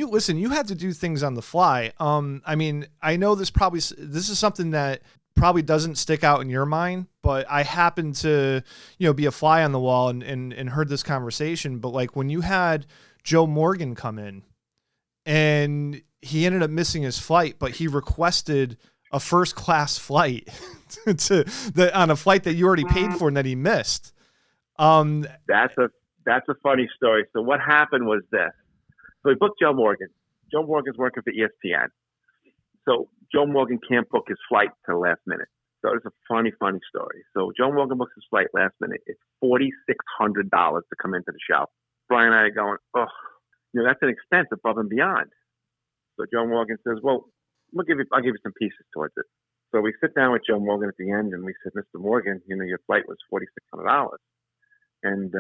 [SPEAKER 2] listen, you had to do things on the fly. I know this is something that probably doesn't stick out in your mind, but I happened to, be a fly on the wall and heard this conversation. But like when you had Joe Morgan come in and he ended up missing his flight, but he requested a first class flight on a flight that you already paid for and that he missed.
[SPEAKER 4] That's a funny story. So what happened was this. So we booked Joe Morgan. Joe Morgan's working for ESPN. So Joe Morgan can't book his flight till the last minute. So it's a funny story. So Joe Morgan books his flight last minute. It's $4,600 to come into the show. Brian and I are going, that's an expense above and beyond. So Joe Morgan says, well, I'll give you some pieces towards it. So we sit down with Joe Morgan at the end and we said, Mr. Morgan, your flight was $4,600. And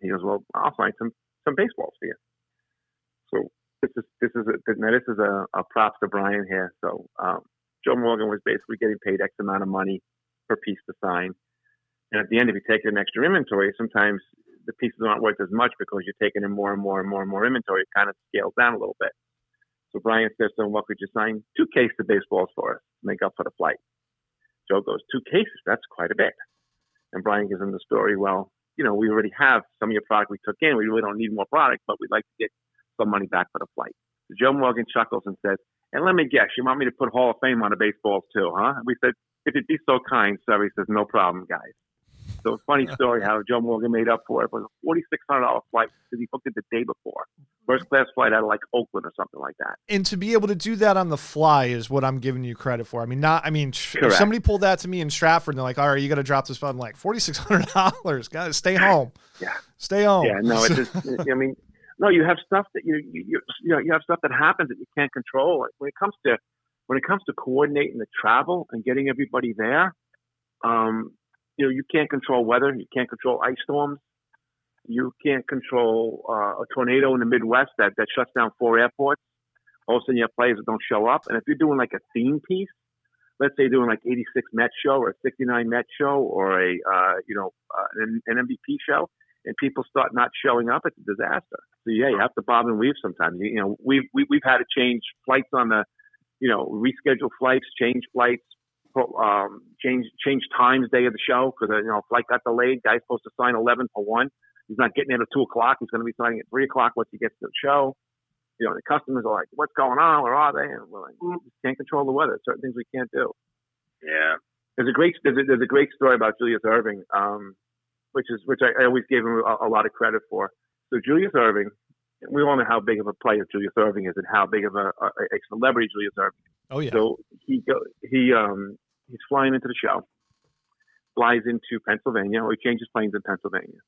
[SPEAKER 4] he goes, well, I'll find some baseballs for you. So this is a props to Brian here. So Joe Morgan was basically getting paid X amount of money per piece to sign. And at the end, if you take an extra inventory, sometimes the pieces aren't worth as much because you're taking in more and more and more and more inventory. It kind of scales down a little bit. So Brian says to him, what could you sign 2 cases of baseballs for us to make up for the flight? Joe goes, 2 cases? That's quite a bit. And Brian gives him the story, well, we already have some of your product we took in. We really don't need more product, but we'd like to get some money back for the flight. So Joe Morgan chuckles and says, and let me guess, you want me to put Hall of Fame on the baseballs too, huh? We said, if you'd be so kind, sir. He says, no problem, guys. So a funny story how Joe Morgan made up for it. It was a $4,600 flight because he booked it the day before. First class flight out of like Oakland or something like that.
[SPEAKER 2] And to be able to do that on the fly is what I'm giving you credit for. If somebody pulled that to me in Stratford and they're like, all right, you got to drop this. I'm like, $4,600, guys, stay home.
[SPEAKER 4] Yeah.
[SPEAKER 2] Stay home.
[SPEAKER 4] Yeah, no, it's just, no, you have stuff that you have stuff that happens that you can't control. When it comes to coordinating the travel and getting everybody there, you can't control weather. You can't control ice storms. You can't control a tornado in the Midwest that shuts down 4 airports. All of a sudden, you have players that don't show up. And if you're doing like a theme piece, let's say doing like 86 Mets show or a 69 Mets show or an MVP show, and people start not showing up, it's a disaster. So yeah, you have to bob and weave sometimes. We've had to change flights on the, reschedule flights, change flights, change times day of the show because flight got delayed. Guy's supposed to sign 11 for 1. He's not getting in at 2 o'clock. He's going to be signing at 3 o'clock once he gets to the show. The customers are like, "What's going on? Where are they?" And we're like, "We can't control the weather. Certain things we can't do."
[SPEAKER 3] Yeah.
[SPEAKER 4] There's a great story about Julius Erving, which I always gave him a lot of credit for. So Julius Erving, we all know how big of a player Julius Erving is and how big of a celebrity Julius Erving is.
[SPEAKER 2] Oh yeah.
[SPEAKER 4] So he's flying into the show, flies into Pennsylvania, or he changes planes in Pennsylvania.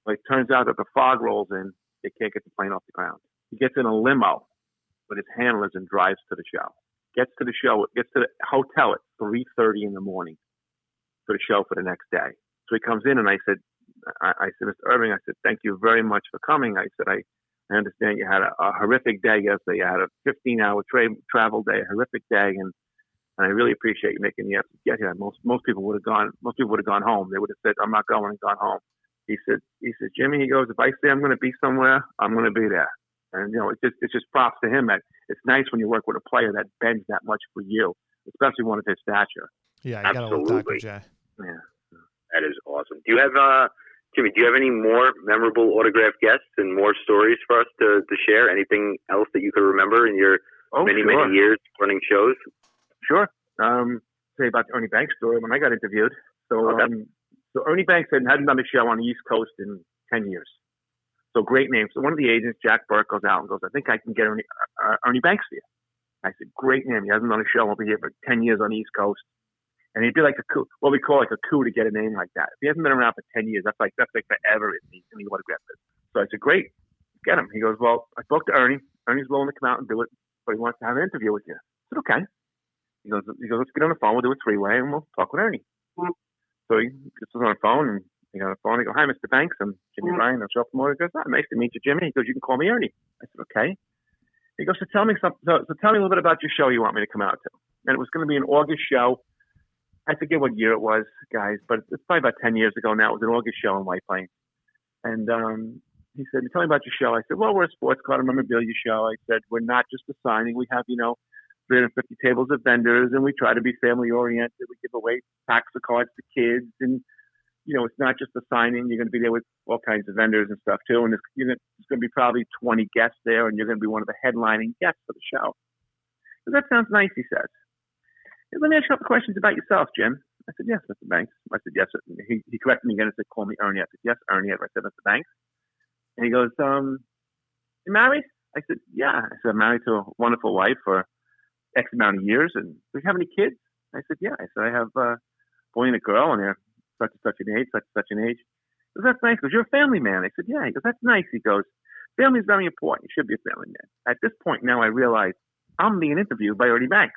[SPEAKER 4] But it turns out that the fog rolls in, they can't get the plane off the ground. He gets in a limo with his handlers and drives to the show. Gets to the hotel at 3:30 in the morning for the show for the next day. So he comes in and I said, Mr. Irving, I said, thank you very much for coming. I said, I understand you had a horrific day yesterday. You had a 15-hour travel day, a horrific day, and I really appreciate you making the effort to get here. Most people would have gone home. They would have said, I'm not going, and gone home. He said, Jimmy, he goes, if I say I'm going to be somewhere, I'm going to be there. And it's just props to him that it's nice when you work with a player that bends that much for you, especially one of his stature.
[SPEAKER 2] Yeah, you got to love Dr. J.
[SPEAKER 4] Yeah,
[SPEAKER 3] that is awesome. Do you have Jimmy? Do you have any more memorable autograph guests and more stories for us to share? Anything else that you could remember in your many years running shows?
[SPEAKER 4] Sure. Say about the Ernie Banks story when I got interviewed. So,
[SPEAKER 3] okay.
[SPEAKER 4] So Ernie Banks hadn't done a show on the East Coast in 10 years. So great name. So one of the agents, Jack Burke, goes out and goes, I think I can get Ernie Banks for you. I said, great name. He hasn't done a show over here for 10 years on the East Coast. And he'd be like a coup, what we call like a coup to get a name like that. If he hasn't been around for 10 years, that's like forever in the autograph business. So I said, great, get him. He goes, well, I spoke to Ernie. Ernie's willing to come out and do it, but he wants to have an interview with you. I said, okay. He goes, let's get on the phone. We'll do a 3-way and we'll talk with Ernie. So he gets us on the phone and he got on the phone. I go, hi, Mr. Banks. I'm Jimmy Ryan. I'm Show Promoter. He goes, nice to meet you, Jimmy. He goes, you can call me Ernie. I said, okay. He goes, so tell me a little bit about your show you want me to come out to. And it was going to be an August show. I forget what year it was, guys, but it's probably about 10 years ago now. It was an August show in White Plains. And he said, tell me about your show. I said, well, we're a sports card and memorabilia show. I said, we're not just a signing. We have, 350 tables of vendors, and we try to be family-oriented. We give away packs of cards to kids. And, it's not just a signing. You're going to be there with all kinds of vendors and stuff, too. And there's going to be probably 20 guests there, and you're going to be one of the headlining guests for the show. So that sounds nice, he says. Let me ask you a couple questions about yourself, Jim. I said, yes, Mr. Banks. I said, yes. He corrected me again and said, call me Ernie. I said, yes, Ernie. I said, Mr. Banks. And he goes, you married? I said, yeah. I said, I'm married to a wonderful wife for X amount of years. And do you have any kids? I said, yeah. I said, I have a boy and a girl, and they're such and such an age, such and such an age. He goes, that's nice. He goes, you're a family man. I said, yeah. He goes, that's nice. He goes, family is very important. You should be a family man. At this point now, I realize I'm being interviewed by Ernie Banks.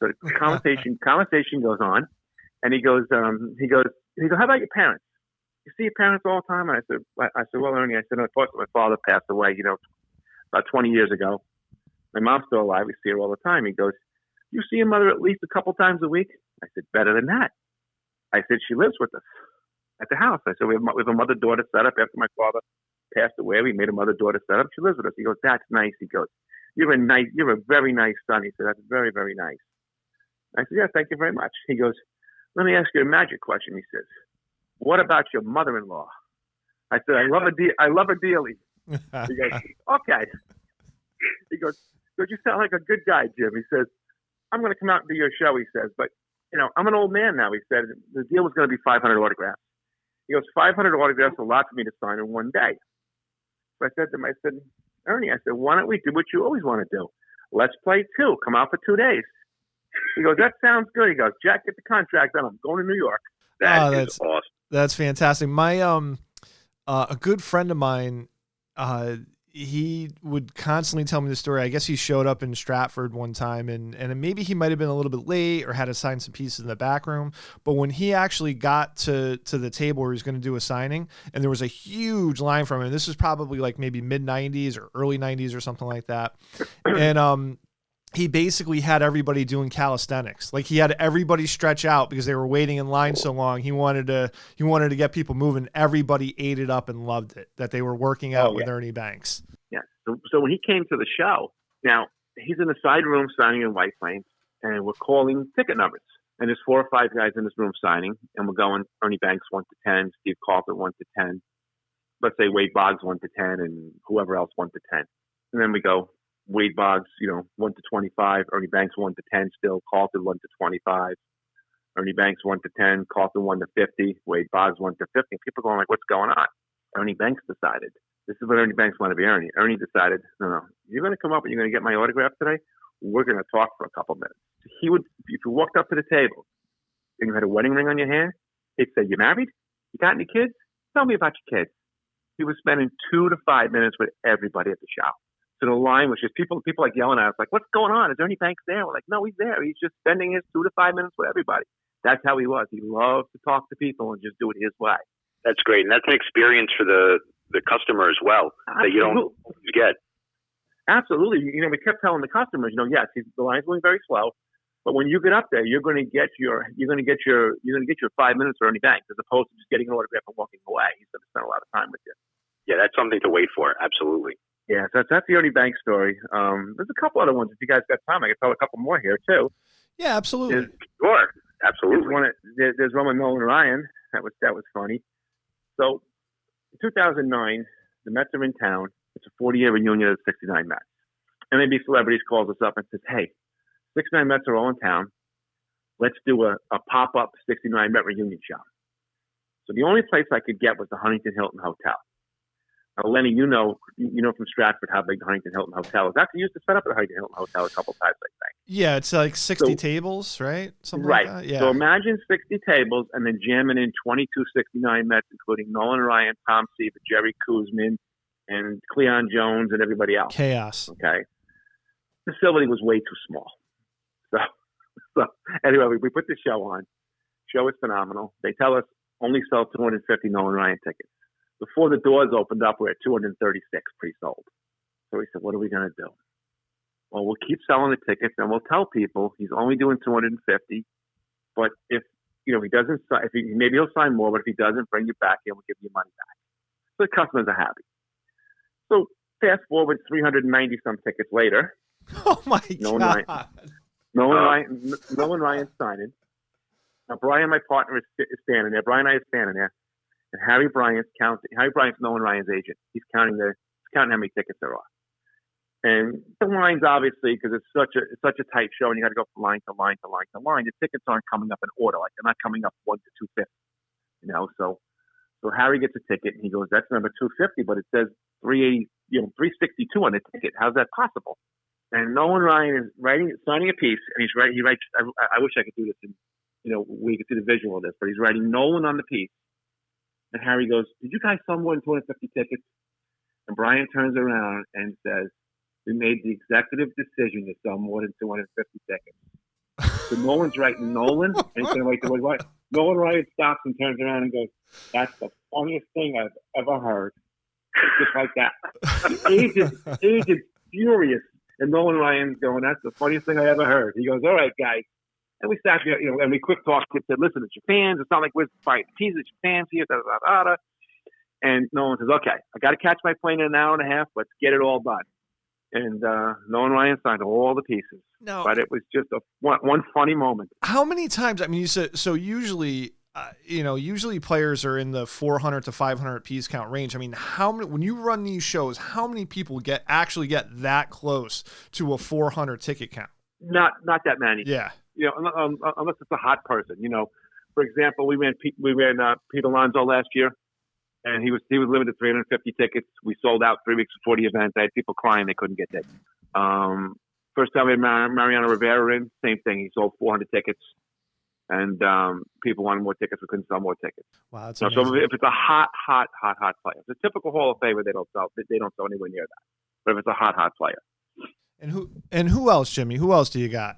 [SPEAKER 4] So the conversation goes on, and he goes, how about your parents? You see your parents all the time? And I said, well, Ernie, I said, unfortunately, my father passed away, about 20 years ago. My mom's still alive. We see her all the time. He goes, you see your mother at least a couple times a week? I said, better than that. I said, she lives with us at the house. I said, we have a mother-daughter setup after my father passed away. We made a mother-daughter setup. She lives with us. He goes, that's nice. He goes, you're a very nice son. He said, that's very, very nice. I said, yeah, thank you very much. He goes, let me ask you a magic question. He says, what about your mother-in-law? I said, I love her dearly. He goes, okay. He goes, you sound like a good guy, Jim. He says, I'm going to come out and do your show, he says, but, I'm an old man now, he said. The deal was going to be 500 autographs. He goes, 500 autographs is a lot for me to sign in one day. So I said to him, Ernie, why don't we do what you always want to do? Let's play 2. Come out for 2 days. He goes, that sounds good. He goes, Jack, get the contract done. I'm going to New York.
[SPEAKER 3] That's awesome.
[SPEAKER 2] That's fantastic. My a good friend of mine, he would constantly tell me the story. I guess he showed up in Stratford one time and maybe he might have been a little bit late or had to sign some pieces in the back room. But when he actually got to the table where he was going to do a signing and there was a huge line from him, this was probably like maybe mid 90s or early 90s or something like that. And, he basically had everybody doing calisthenics. Like he had everybody stretch out because they were waiting in line so long. He wanted to get people moving. Everybody ate it up and loved it that they were working out with Ernie Banks.
[SPEAKER 4] Yeah. So when he came to the show, now he's in the side room signing in White Plains, and we're calling ticket numbers. And there's 4 or 5 guys in this room signing, and we're going Ernie Banks 1 to 10, Steve Carlton 1 to 10. Let's say Wade Boggs 1 to 10, and whoever else 1 to 10. And then we go Wade Boggs, 1 to 25, Ernie Banks 1 to 10 still, Carlton 1 to 25, Ernie Banks 1 to 10, Carlton 1 to 50, Wade Boggs 1 to 50. People are going like, what's going on? Ernie Banks decided. This is what Ernie Banks wanted to be Ernie. Ernie decided, no, you're going to come up and you're going to get my autograph today? We're going to talk for a couple minutes. He would, if you walked up to the table and you had a wedding ring on your hand, he'd say, you married? You got any kids? Tell me about your kids. He was spending 2 to 5 minutes with everybody at the show. So the line was just people like yelling at us, like, what's going on? Is Ernie Banks there? We're like, no, he's there. He's just spending his 2 to 5 minutes with everybody. That's how he was. He loved to talk to people and just do it his way.
[SPEAKER 3] That's great. And that's an experience for the customer as well. Absolutely. That you don't get. Absolutely. We kept telling the customers, yes, the line's going very slow, but when you get up there, you're going to get your 5 minutes for Ernie Banks as opposed to just getting an autograph and walking away. He's going to spend a lot of time with you. Yeah, that's something to wait for. Absolutely. Yeah, so that's the Ernie Banks story. There's a couple other ones. If you guys got time, I could tell a couple more here too.
[SPEAKER 2] Yeah, absolutely.
[SPEAKER 3] Sure, absolutely.
[SPEAKER 4] There's one with Nolan Ryan. That was funny. So, in 2009, the Mets are in town. It's a 40-year reunion of the 69 Mets. MLB Celebrities calls us up and says, "Hey, 69 Mets are all in town. Let's do a pop-up 69 Met reunion show." So the only place I could get was the Huntington Hilton Hotel. Now, Lenny, you know from Stratford how big the Huntington Hilton Hotel is. Actually, used to set up at the Huntington Hilton Hotel a couple times, I think.
[SPEAKER 2] Yeah, it's like 60 tables, right? Something
[SPEAKER 4] right.
[SPEAKER 2] Like that. Yeah.
[SPEAKER 4] So imagine 60 tables and then jamming in 22 69 Mets, including Nolan Ryan, Tom Seaver, Jerry Kuzman, and Cleon Jones, and everybody else.
[SPEAKER 2] Chaos.
[SPEAKER 4] Okay. The facility was way too small. So anyway, we put the show on. Show is phenomenal. They tell us only sell 250 Nolan Ryan tickets. Before the doors opened up, we're at 236 pre-sold. So we said, what are we going to do? Well, we'll keep selling the tickets and we'll tell people he's only doing 250. But if he doesn't, maybe he'll sign more. But if he doesn't, bring you back here, we'll give you money back. So the customers are happy. So fast forward 390 some tickets later.
[SPEAKER 2] Oh my God!
[SPEAKER 4] Nolan Ryan signing. Now Brian, my partner, is standing there. Brian and I are standing there. And Harry Bryant's Nolan Ryan's agent. He's counting how many tickets there are. And the lines, obviously, because it's such a tight show, and you got to go from line to line to line to line. The tickets aren't coming up in order; like they're not coming up 1 to 250. So Harry gets a ticket, and he goes, "That's number 250," but it says 380, 362 on the ticket. How's that possible? And Nolan Ryan is signing a piece, and he writes. I wish I could do this, and we could see the visual of this, but he's writing Nolan on the piece. And Harry goes, "Did you guys sell more than 250 tickets?" And Brian turns around and says, "We made the executive decision to sell more than 250 tickets." So Nolan's writing Nolan, and he's going to write the word right. Nolan Ryan stops and turns around and goes, "That's the funniest thing I've ever heard." Just like that. The agent's furious. And Nolan Ryan's going, "That's the funniest thing I ever heard." He goes, "All right, guys." And we sat there, and we quick talked and said, "Listen, it's your fans. It's not like we're fighting pieces. It's your fans here." Da, da, da, da. And Nolan says, "Okay, I got to catch my plane in an hour and a half. Let's get it all done." And Nolan Ryan signed all the pieces.
[SPEAKER 2] No.
[SPEAKER 4] But it was just one funny moment.
[SPEAKER 2] How many times? I mean, you said so. Usually, usually players are in the 400 to 500 piece count range. I mean, how many, when you run these shows, how many people actually get that close to a 400 ticket count?
[SPEAKER 4] Not that many.
[SPEAKER 2] Yeah.
[SPEAKER 4] Unless it's a hot person. For example, we ran Pete Alonso last year, and he was limited to 350 tickets. We sold out 3 weeks before the event. I had people crying they couldn't get tickets. First time we had Mariano Rivera in, same thing. He sold 400 tickets. And people wanted more tickets. We couldn't sell more tickets.
[SPEAKER 2] Wow, that's
[SPEAKER 4] so if it's a hot player, if it's a typical Hall of Famer, they don't sell anywhere near that. But if it's a hot player,
[SPEAKER 2] and who else, Jimmy? Who else do you got?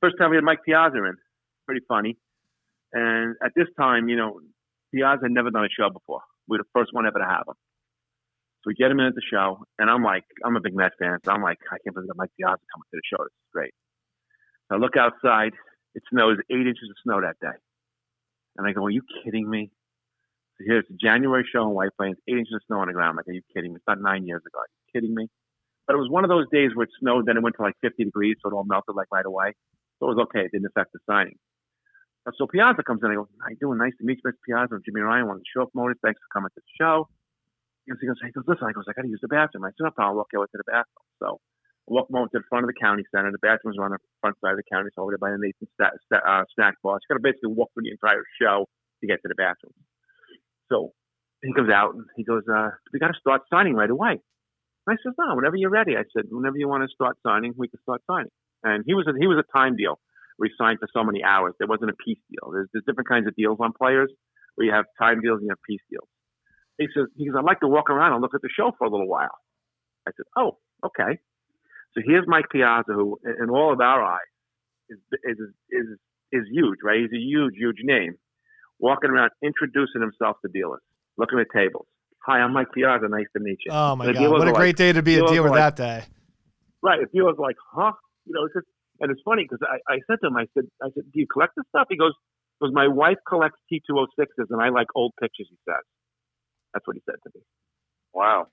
[SPEAKER 4] First time we had Mike Piazza in, pretty funny. And at this time, Piazza had never done a show before. We were the first one ever to have him. So we get him in at the show, and I'm a big Mets fan, so I'm like, I can't believe that Mike Piazza coming to the show. This is great. So I look outside. It snows 8 inches of snow that day. And I go, are you kidding me? So here's the January show in White Plains, 8 inches of snow on the ground. I'm like, are you kidding me? It's not 9 years ago. Are you kidding me? But it was one of those days where it snowed, then it went to 50 degrees, so it all melted right away. So it was okay. It didn't affect the signing. So Piazza comes in. I go, how you doing? Nice to meet you, Mr. Piazza. I'm Jimmy Ryan, one of the show promoters. Thanks for coming to the show. He goes, listen, I got to use the bathroom. I said, no problem. I'll walk over to the bathroom. So I walked over to the front of the county center. The bathrooms are on the front side of the county, so over there by the Nathan snack bar. So you got to basically walk through the entire show to get to the bathroom. So he comes out and he goes, we got to start signing right away. And I said, no, whenever you're ready. I said, whenever you want to start signing, we can start signing. And he was a time deal where he signed for so many hours. There wasn't a piece deal. There's different kinds of deals on players where you have time deals and you have piece deals. He goes, I'd like to walk around and look at the show for a little while. I said, oh, okay. So here's Mike Piazza, who, in all of our eyes, is huge, right? He's a huge, huge name. Walking around, introducing himself to dealers, looking at tables. Hi, I'm Mike Piazza. Nice to meet you.
[SPEAKER 2] Oh my God! What a great day to be a dealer that day.
[SPEAKER 4] Right. The dealer's like, huh? It's just, and it's funny because I said to him, I said, do you collect this stuff? He goes, my wife collects T206s and I like old pictures. He says. That's what he said to me. Wow.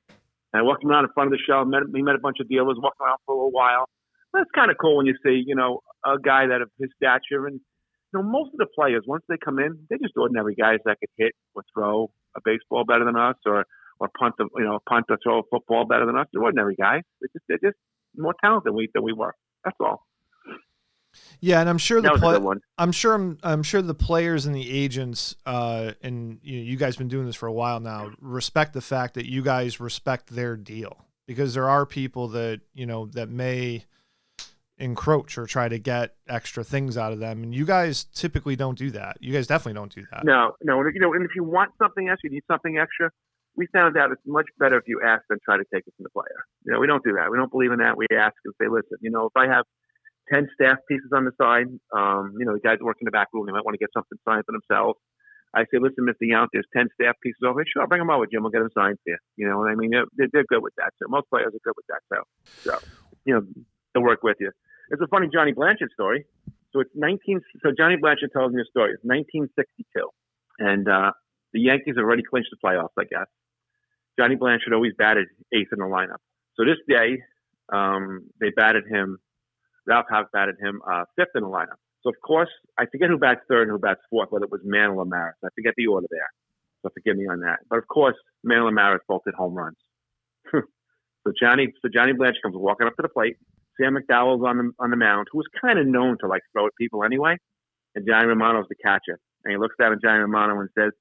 [SPEAKER 4] And I walked around in front of the show. We met a bunch of dealers, walked around for a little while. That's kind of cool when you see, a guy that of his stature. And, most of the players, once they come in, they're just ordinary guys that could hit or throw a baseball better than us or punt or throw a football better than us. They're ordinary guys. They're just more talented than we were. That's all.
[SPEAKER 2] Yeah, and I'm sure I'm sure the players and the agents, and you guys been doing this for a while now, respect the fact that you guys respect their deal, because there are people that that may encroach or try to get extra things out of them, and you guys typically don't do that. You guys definitely don't do that.
[SPEAKER 4] No, and if you want something extra, you need something extra. We found out it's much better if you ask than try to take it from the player. We don't do that. We don't believe in that. We ask and say, listen, if I have 10 staff pieces on the side. The guys working in the back room, they might want to get something signed for themselves. I say, listen, Mr. Yount, there's 10 staff pieces over here. Sure, bring them over, Jim. We'll get them signed for you. You know what I mean? They're good with that. So most players are good with that. So they'll work with you. It's a funny Johnny Blanchard story. So Johnny Blanchard tells me a story. It's 1962. And the Yankees have already clinched the playoffs, I guess. Johnny Blanchard always batted eighth in the lineup. So this day, they batted him. Ralph House batted him fifth in the lineup. So, of course, I forget who bats third and who bats fourth, whether it was Mantle or Maris. I forget the order there. So forgive me on that. But, of course, Mantle and Maris both hit home runs. So Johnny Blanchard comes walking up to the plate. Sam McDowell's on the mound, who was kind of known to throw at people anyway. And Johnny Romano's the catcher. And he looks down at Johnny Romano and says,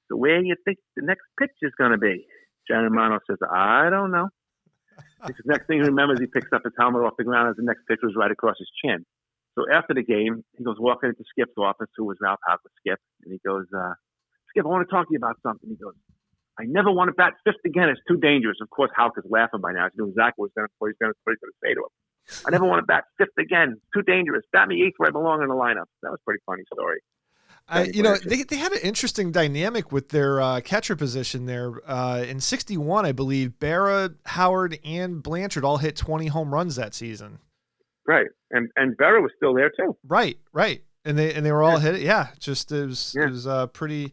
[SPEAKER 4] so where do you think the next pitch is going to be? Johnny Romano says, I don't know. The next thing he remembers, he picks up his helmet off the ground as the next pitch was right across his chin. So after the game, he goes walking into Skip's office, who was Ralph House with Skip, and he goes, Skip, I want to talk to you about something. He goes, I never want to bat fifth again. It's too dangerous. Of course, House is laughing by now. He's doing exactly what he's going to say to him. I never want to bat fifth again. It's too dangerous. Bat me eighth where I belong in the lineup. That was a pretty funny story.
[SPEAKER 2] They had an interesting dynamic with their catcher position there. In 61, I believe, Berra, Howard, and Blanchard all hit 20 home runs that season.
[SPEAKER 4] Right. And Berra was still there too.
[SPEAKER 2] Right. And they were all hit. Yeah. Just it was pretty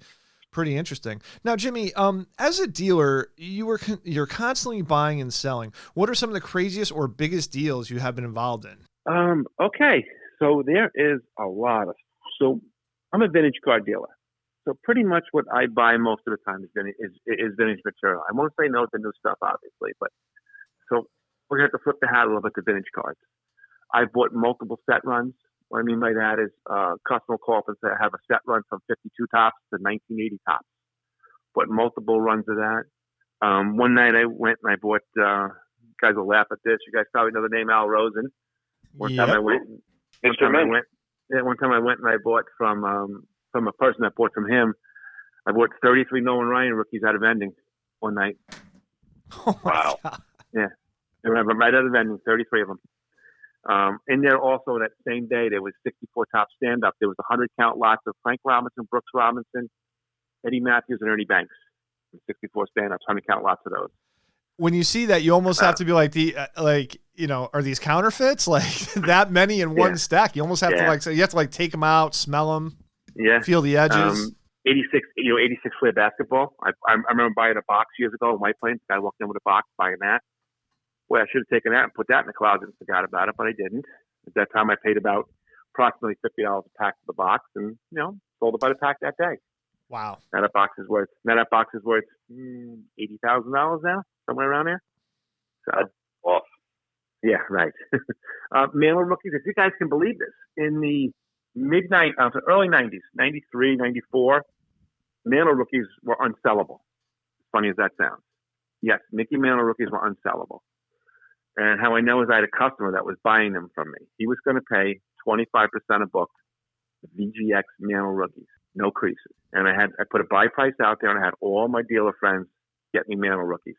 [SPEAKER 2] interesting. Now, Jimmy, as a dealer, you're constantly buying and selling. What are some of the craziest or biggest deals you have been involved in?
[SPEAKER 4] Okay. So there is a lot of I'm a vintage card dealer. So pretty much what I buy most of the time is vintage material. I won't say no to new stuff, obviously, but so we're going to have to flip the hat a little bit to vintage cards. I've bought multiple set runs. What I mean by that is customer call and say I have a set run from 52 tops to 1980 tops. Bought multiple runs of that. One night I went and I bought, you guys will laugh at this. You guys probably know the name Al Rosen. One time I went and I bought from a person that bought from him. I bought 33 Nolan Ryan rookies out of vending one night.
[SPEAKER 2] Oh wow. God.
[SPEAKER 4] Yeah. I remember right out of vending, 33 of them. In there also that same day, there was 64 top stand-up. There was 100 count lots of Frank Robinson, Brooks Robinson, Eddie Matthews, and Ernie Banks. 64 stand-ups, 100 count lots of those.
[SPEAKER 2] When you see that, you almost have to be like are these counterfeits? Like that many in one stack? You almost have to take them out, smell them, feel the edges.
[SPEAKER 4] 86 Flair basketball. I remember buying a box years ago in White Plains. I walked in with a box, buying that. Well, I should have taken that and put that in the closet and forgot about it, but I didn't. At that time, I paid about approximately $50 a pack for the box, and sold it by the pack that day.
[SPEAKER 2] Wow.
[SPEAKER 4] Now that box is worth $80,000 now, somewhere around there. So,
[SPEAKER 3] that's off.
[SPEAKER 4] Yeah, right. Mailer rookies, if you guys can believe this, in the early 90s, 93, 94, mailer rookies were unsellable. As funny as that sounds. Yes, Mickey Mantle rookies were unsellable. And how I know is I had a customer that was buying them from me. He was going to pay 25% a book, VGX Mantle rookies, no creases. And I put a buy price out there, and I had all my dealer friends get me Mantle rookies.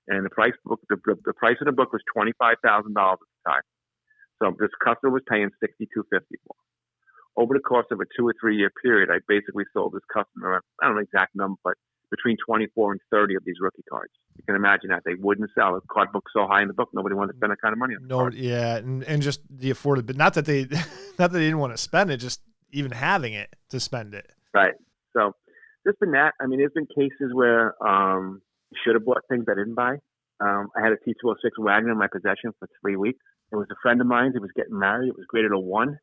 [SPEAKER 4] And the price of the book was $25,000 at the time. So this customer was paying $6,250 for. Over the course of a 2 or 3 year period, I basically sold this customer, I don't know the exact number, but between 24 and 30 of these rookie cards. You can imagine that they wouldn't sell. The card book's so high in the book, nobody wanted to spend that kind of money on the card.
[SPEAKER 2] Yeah, and just the affordability. Not that they didn't want to spend it, just even having it to spend it.
[SPEAKER 4] Right. So there's been that. I mean, there's been cases where should have bought things I didn't buy. I had a T206 Wagner in my possession for 3 weeks. It was a friend of mine. He was getting married. It was graded a 1.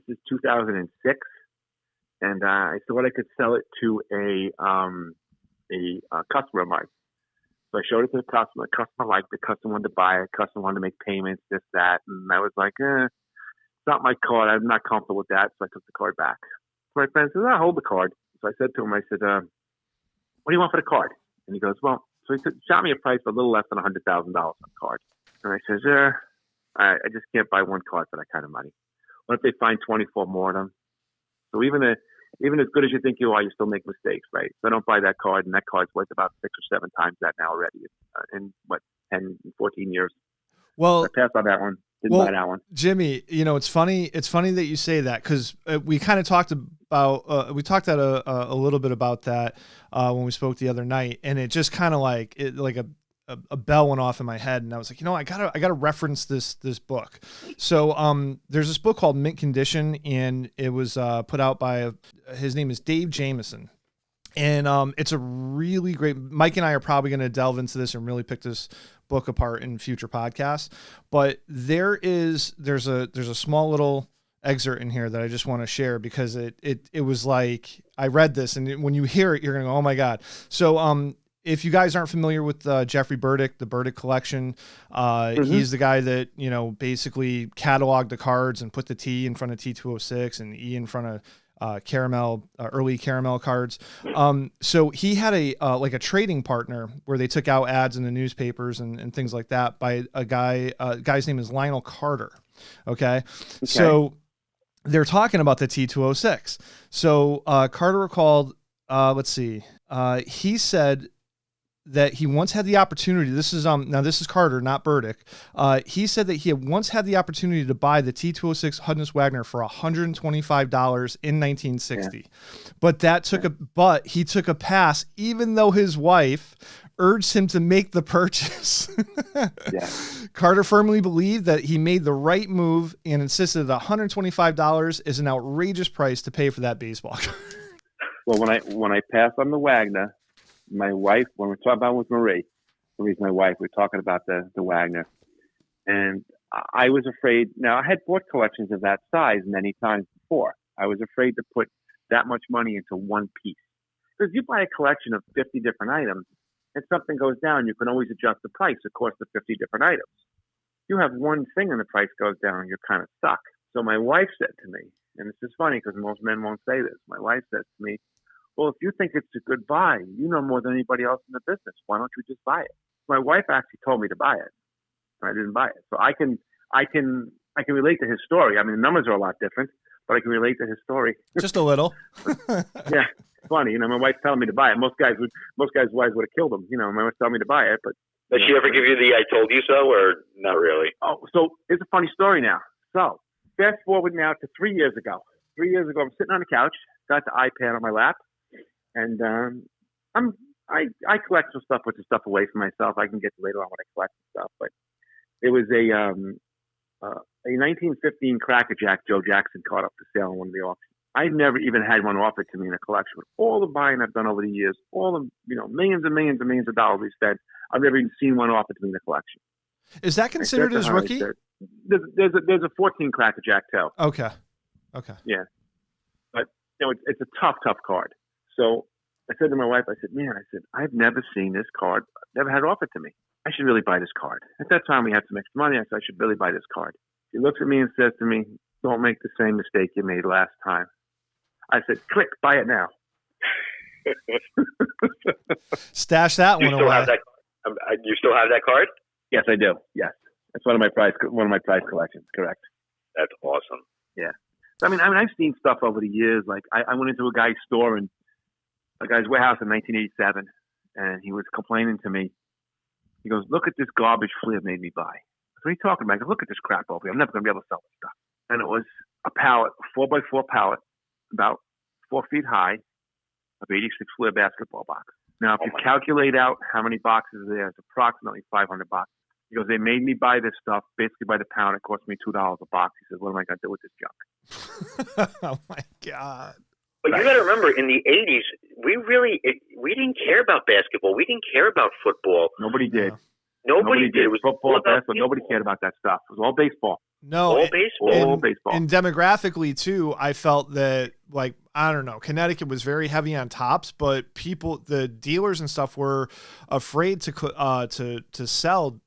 [SPEAKER 4] This is 2006, and I thought I could sell it to a customer of mine. So I showed it to the customer. The customer liked it. The customer wanted to buy it. The customer wanted to make payments, this, that. And I was like, it's not my card. I'm not comfortable with that. So I took the card back. So my friend says, I'll hold the card. So I said to him, I said, what do you want for the card? And he goes, well, so he shot me a price a little less than $100,000 on the card. And I says, I just can't buy one card for that kind of money. What if they find 24 more of them? So even as good as you think you are, you still make mistakes, right? So I don't buy that card, and that card's worth about 6 or 7 times that now already in 10, 14 years.
[SPEAKER 2] Well,
[SPEAKER 4] I passed on that one. Didn't buy that one.
[SPEAKER 2] Jimmy, it's funny. It's funny that you say that, because we kind of talked about a little bit about that when we spoke the other night, and it just kind of like a bell went off in my head, and I was like, I gotta reference this book. So there's this book called Mint Condition, and it was put out by his name is Dave Jameson. And it's a really great. Mike and I are probably going to delve into this and really pick this book apart in future podcasts. But there's a small little excerpt in here that I just want to share, because it was like, I read this, and when you hear it, you're going to go, oh my God. So if you guys aren't familiar with Jeffrey Burdick, the Burdick collection, he's the guy that, basically cataloged the cards and put the T in front of T206 and E in front of early caramel cards. So he had a trading partner where they took out ads in the newspapers and things like that by a guy's name is Lionel Carter. Okay. So they're talking about the T206. So Carter recalled, he said that he once had the opportunity. This is Carter, not Burdick. He said that he had once had the opportunity to buy the T206 Hudness Wagner for $125 in 1960, but he took a pass, even though his wife urged him to make the purchase. Carter firmly believed that he made the right move and insisted that $125 is an outrageous price to pay for that baseball card.
[SPEAKER 4] Well, when I passed on the Wagner, my wife, when we're talking about with Marie's my wife, we're talking about the Wagner. And I was afraid. Now, I had bought collections of that size many times before. I was afraid to put that much money into one piece. Because you buy a collection of 50 different items, and something goes down, you can always adjust the price across the 50 different items. You have one thing and the price goes down, you're kind of stuck. So my wife said to me, and this is funny because most men won't say this. My wife said to me, well, if you think it's a good buy, you know more than anybody else in the business. Why don't you just buy it? My wife actually told me to buy it. I didn't buy it. So I can relate to his story. I mean, the numbers are a lot different, but I can relate to his story.
[SPEAKER 2] Just a little.
[SPEAKER 4] Yeah, it's funny. My wife's telling me to buy it. Most guys' wives would have killed him. My wife's telling me to buy it, but.
[SPEAKER 3] Did she ever give you the "I told you so" or not really?
[SPEAKER 4] Oh, so it's a funny story now. So fast forward now to 3 years ago. 3 years ago, I'm sitting on the couch, got the iPad on my lap, and I collect some stuff, put the stuff away from myself. I can get to later on what I collect and stuff. But it was a 1915 Cracker Jack Joe Jackson card up for sale in one of the auctions. I've never even had one offered to me in a collection. With all the buying I've done over the years, all the millions and millions and millions of dollars we spent, I've never even seen one offered to me in a collection.
[SPEAKER 2] Is that considered as rookie?
[SPEAKER 4] There's a 14 Cracker Jack too.
[SPEAKER 2] Okay.
[SPEAKER 4] Yeah, but it's a tough card. So I said to my wife, I said, I've never seen this card. Never had it offered to me. I should really buy this card. At that time, we had some extra money. I said, I should really buy this card. She looks at me and says to me, don't make the same mistake you made last time. I said, click, buy it now.
[SPEAKER 2] Stash that one away.
[SPEAKER 3] You still have that card?
[SPEAKER 4] Yes, I do. Yes. That's one of my prize collections. Correct.
[SPEAKER 3] That's awesome.
[SPEAKER 4] Yeah. I mean, I've seen stuff over the years. Like I went into a guy's store in a guy's warehouse in 1987, and he was complaining to me. He goes, look at this garbage Flair made me buy. What are you talking about? I go, look at this crap over here. I'm never going to be able to sell this stuff. And it was a pallet, a 4x4 pallet, about 4 feet high, of 86 Flair basketball boxes. Now, if you calculate out how many boxes there, it's approximately 500 boxes. He goes, they made me buy this stuff basically by the pound. It cost me $2 a box. He says, what am I going to do with this junk?
[SPEAKER 2] Oh, my God.
[SPEAKER 3] But you got to remember, in the 80s, we didn't care about basketball. We didn't care about football.
[SPEAKER 4] Nobody did.
[SPEAKER 3] Nobody did. It was
[SPEAKER 4] football, basketball. Nobody cared about that stuff. It was all baseball.
[SPEAKER 2] No,
[SPEAKER 3] all
[SPEAKER 4] baseball.
[SPEAKER 2] And demographically too, I felt that I don't know, Connecticut was very heavy on tops, but the dealers and stuff were afraid to sell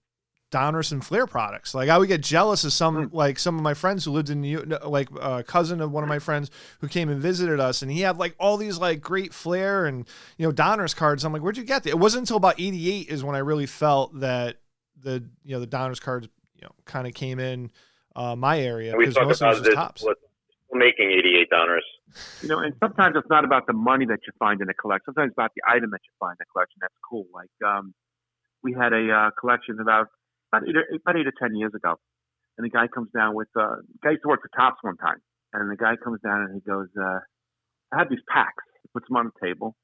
[SPEAKER 2] Donruss and Flair products. Like I would get jealous of some of my friends who lived in a cousin of one of my friends who came and visited us, and he had all these great Flair and Donruss cards. I'm like, where'd you get that? It wasn't until about 88 is when I really felt that the Donruss cards kind of came in my area, because most of it was tops.
[SPEAKER 3] Making 88 Donruss.
[SPEAKER 4] And sometimes it's not about the money that you find in a collection. Sometimes it's about the item that you find in a collection. That's cool. Like we had a collection about 8 or 10 years ago, and the guy comes down with the guy used to work for Tops one time, and the guy comes down and he goes, I have these packs. He puts them on the table,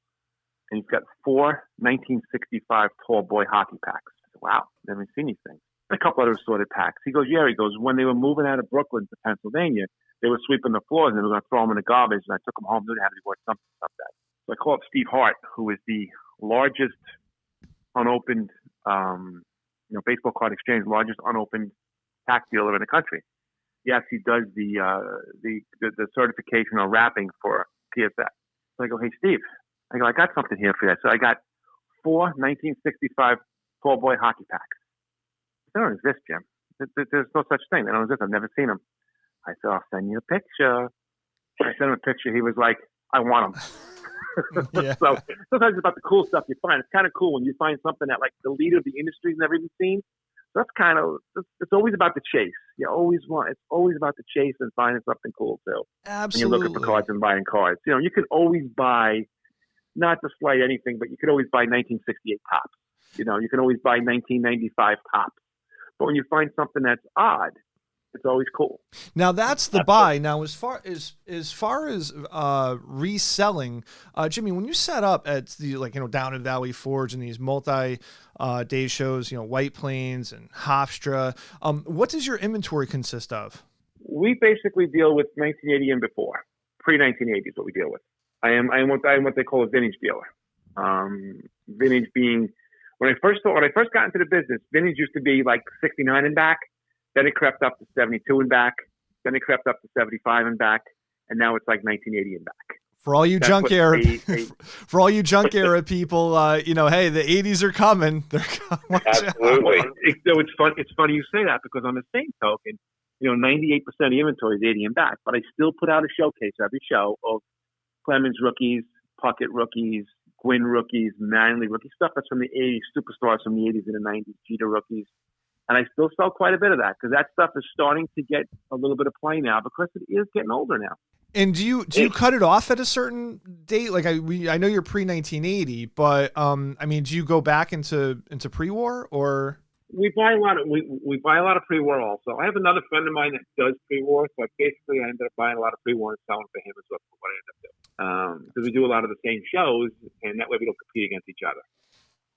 [SPEAKER 4] and he's got 4 1965 tall boy hockey packs. I said, wow, never seen these things. And a couple other assorted packs. He goes, yeah. He goes, when they were moving out of Brooklyn to Pennsylvania, they were sweeping the floors and they were going to throw them in the garbage. And I took them home. Knew they had to be worth something like that. So I called Steve Hart, who is the largest unopened, baseball card exchange, largest unopened pack dealer in the country. He actually does the certification or wrapping for PSX. So I go, hey, Steve, I got something here for you. So I got 4 1965 tall boy hockey packs. They don't exist, Jim. There's no such thing. They don't exist. I've never seen them. I said, I'll send you a picture. I sent him a picture. He was like, I want them.
[SPEAKER 2] Yeah.
[SPEAKER 4] So sometimes it's about the cool stuff you find. It's kind of cool when you find something that the leader of the industry has never even seen. So it's always about the chase. It's always about the chase and finding something cool too.
[SPEAKER 2] Absolutely.
[SPEAKER 4] When you're looking for cards and buying cards. You can always buy, not to slight anything, but you could always buy 1968 Tops. You can always buy 1995 Tops. But when you find something that's odd, it's always cool.
[SPEAKER 2] Now that's the buy. Now as far as reselling, Jimmy, when you set up at the down in Valley Forge and these multi-day shows, White Plains and Hofstra, what does your inventory consist of?
[SPEAKER 4] We basically deal with 1980 and before. Pre-1980 is what we deal with. I am what they call a vintage dealer. Vintage being when I first got into the business, vintage used to be 69 and back. Then it crept up to 72 and back. Then it crept up to 75 and back. and now it's like 1980 and back.
[SPEAKER 2] For all you
[SPEAKER 4] That's
[SPEAKER 2] junk
[SPEAKER 4] what
[SPEAKER 2] era,
[SPEAKER 4] they-
[SPEAKER 2] for all you junk era people, hey, the 80s are coming. They're coming. Watch out.
[SPEAKER 3] Absolutely.
[SPEAKER 4] It's funny you say that, because on the same token, 98% of the inventory is 80 and back, but I still put out a showcase every show of Clemens rookies, Puckett rookies, Gwynn rookies, Manley rookies, stuff that's from the 80s, superstars from the 80s and the 90s, Jeter rookies. And I still sell quite a bit of that, because that stuff is starting to get a little bit of play now, because it is getting older now.
[SPEAKER 2] And do you cut it off at a certain date? Like I know you're pre 1980, but do you go back into pre-war or?
[SPEAKER 4] We buy a lot of pre-war also. I have another friend of mine that does pre-war, so basically I ended up buying a lot of pre-war and selling for him as well. For what I ended up doing, because we do a lot of the same shows, and that way we don't compete against each other.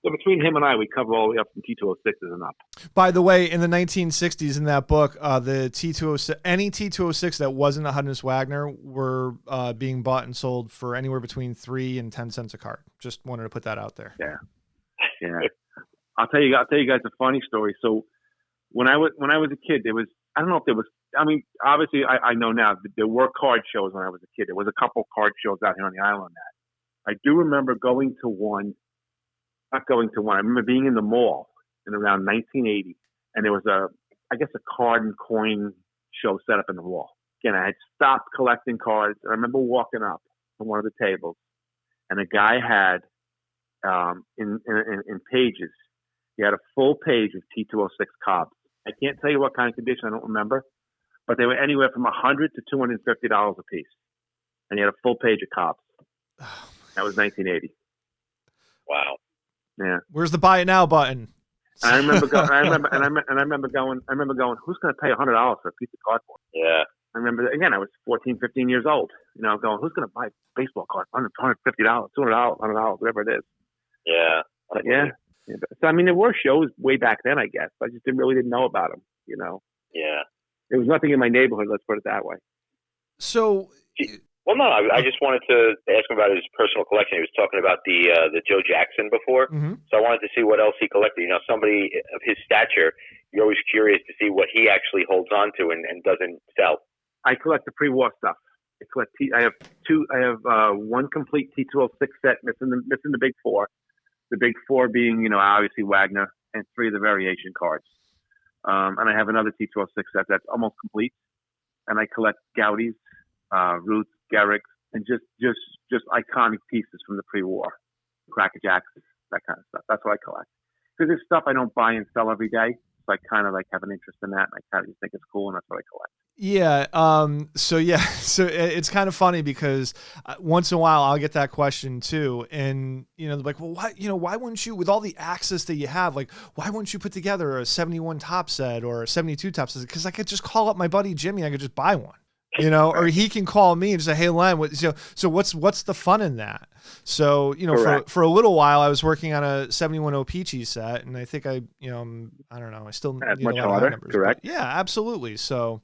[SPEAKER 4] So between him and I, we cover all the way up from T206s and up.
[SPEAKER 2] By the way, in the 1960s, in that book, the T206, any T206 that wasn't a Hudness Wagner were being bought and sold for anywhere between 3 and 10 cents a cart. Just wanted to put that out there.
[SPEAKER 4] Yeah. I'll tell you guys a funny story. So when I was a kid, obviously I know now that there were card shows when I was a kid. There was a couple card shows out here on the island. I do remember going to one. I remember being in the mall in around 1980, and there was a card and coin show set up in the mall. Again, I had stopped collecting cards. I remember walking up to one of the tables, and a guy had in pages. He had a full page of T206 Cobbs. I can't tell you what kind of condition. I don't remember, but they were anywhere from $100 to $250 a piece, and he had a full page of Cobbs. That was 1980.
[SPEAKER 3] Wow.
[SPEAKER 4] Yeah.
[SPEAKER 2] Where's the buy it now button?
[SPEAKER 4] And I remember going. I remember going. Who's going to pay $100 for a piece of cardboard?
[SPEAKER 3] Yeah.
[SPEAKER 4] I remember again. I was 14, 15 years old. Going, who's going to buy a baseball card? $150, $200, $100, whatever it is.
[SPEAKER 3] Yeah.
[SPEAKER 4] But yeah. So there were shows way back then. I guess I just didn't know about them.
[SPEAKER 3] Yeah.
[SPEAKER 4] There was nothing in my neighborhood. Let's put it that way.
[SPEAKER 2] So.
[SPEAKER 3] Well, no, I just wanted to ask him about his personal collection. He was talking about the Joe Jackson before, so I wanted to see what else he collected. somebody of his stature, you're always curious to see what he actually holds on to and doesn't sell.
[SPEAKER 4] I collect the pre-war stuff. I have one complete T206 set missing the big four. The big four being, obviously Wagner, and 3 of the variation cards. And I have another T206 set that's almost complete. And I collect Goudies, Roots, Garricks, and just iconic pieces from the pre-war, Cracker Jacks, that kind of stuff. That's what I collect. Because it's stuff I don't buy and sell every day, so I kind of have an interest in that, and I kind of just think it's cool, and that's what I collect.
[SPEAKER 2] Yeah. So it's kind of funny because once in a while I'll get that question too, and they're like, well, why wouldn't you, with all the access that you have, why wouldn't you put together a 71 top set or a 72 top set? Because I could just call up my buddy Jimmy, I could just buy one. Or he can call me and say, "Hey, Len, so what's the fun in that?" So, for a little while, I was working on a 71 O-Peachy set, and I think I don't know, I still
[SPEAKER 4] That's
[SPEAKER 2] need
[SPEAKER 4] much
[SPEAKER 2] a lot
[SPEAKER 4] harder,
[SPEAKER 2] of numbers.
[SPEAKER 4] correct?
[SPEAKER 2] Yeah, absolutely. So,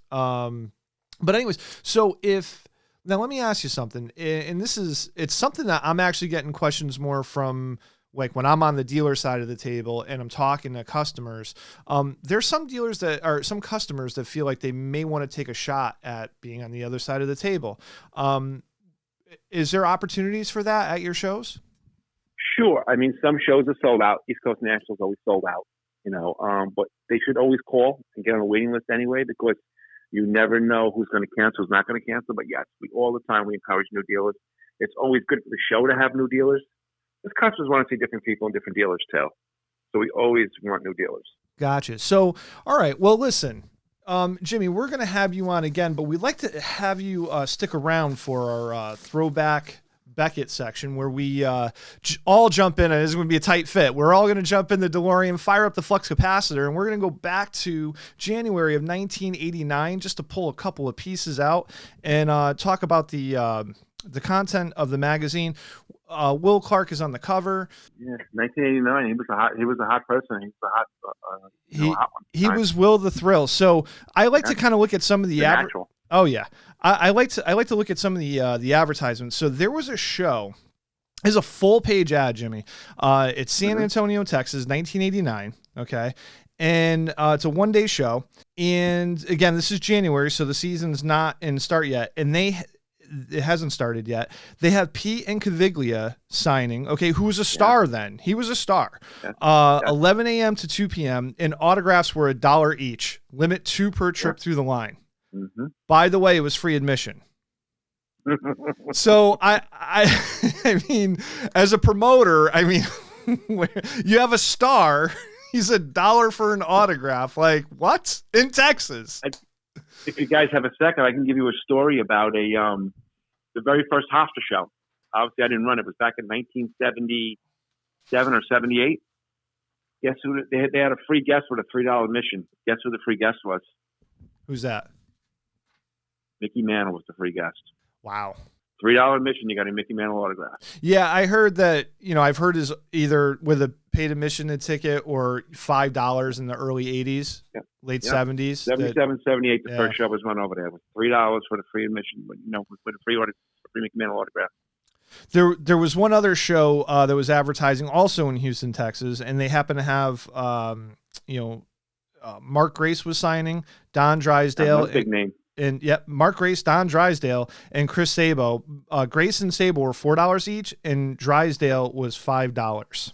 [SPEAKER 2] but anyways, now let me ask you something, and it's something that I'm actually getting questions more from. When I'm on the dealer side of the table and I'm talking to customers, there's some customers that feel like they may want to take a shot at being on the other side of the table. Is there opportunities for that at your shows?
[SPEAKER 4] Sure. Some shows are sold out. East Coast National's always sold out, but they should always call and get on a waiting list anyway, because you never know who's going to cancel, who's not going to cancel. But yes, all the time we encourage new dealers. It's always good for the show to have new dealers. Because customers want to see different people and different dealers too. So we always want new dealers.
[SPEAKER 2] Gotcha. So, all right. Well, listen, Jimmy, we're going to have you on again, but we'd like to have you stick around for our throwback Beckett section where we all jump in, and it's going to be a tight fit. We're all going to jump in the DeLorean, fire up the flux capacitor, and we're going to go back to January of 1989 just to pull a couple of pieces out and talk about the content of the magazine. Will Clark is on the cover.
[SPEAKER 4] Yeah, 1989. He was a hot person. He was a hot one.
[SPEAKER 2] He was Will the Thrill. So I like to kind of look at some of the
[SPEAKER 4] natural.
[SPEAKER 2] Oh yeah, I like to look at some of the advertisements. So there was a show. There's a full page ad, Jimmy. It's San Antonio, Texas, 1989. Okay, And it's a 1-day show. And again, this is January, so the season's not in start yet. And it hasn't started yet. They have Pete and Caviglia signing. Okay, who was a star then? He was a star. 11 a.m. to 2 p.m. And autographs were $1 each. Limit 2 per trip through the line. Mm-hmm. By the way, it was free admission. So I mean, as a promoter, I mean, you have a star. He's $1 for an autograph. Like, what? In Texas?
[SPEAKER 4] If you guys have a second, I can give you a story about the very first Hofstra show. Obviously, I didn't run it. It was back in 1977 or 78. Guess who? They had a free guest with a $3 admission. Guess who the free guest was?
[SPEAKER 2] Who's that?
[SPEAKER 4] Mickey Mantle was the free guest.
[SPEAKER 2] Wow.
[SPEAKER 4] $3 admission, you got a Mickey Mantle autograph.
[SPEAKER 2] Yeah, I heard that, I've heard is either with a paid admission ticket or $5 in the early 80s, late 70s.
[SPEAKER 4] 77, 78, the first show was run over there. It was $3 for the free admission, with a free Mickey Mantle autograph.
[SPEAKER 2] There was one other show that was advertising also in Houston, Texas, and they happened to have, Mark Grace was signing, Don Drysdale.
[SPEAKER 4] Big name.
[SPEAKER 2] And Mark Grace, Don Drysdale, and Chris Sabo. Grace and Sabo were $4 each, and Drysdale was $5.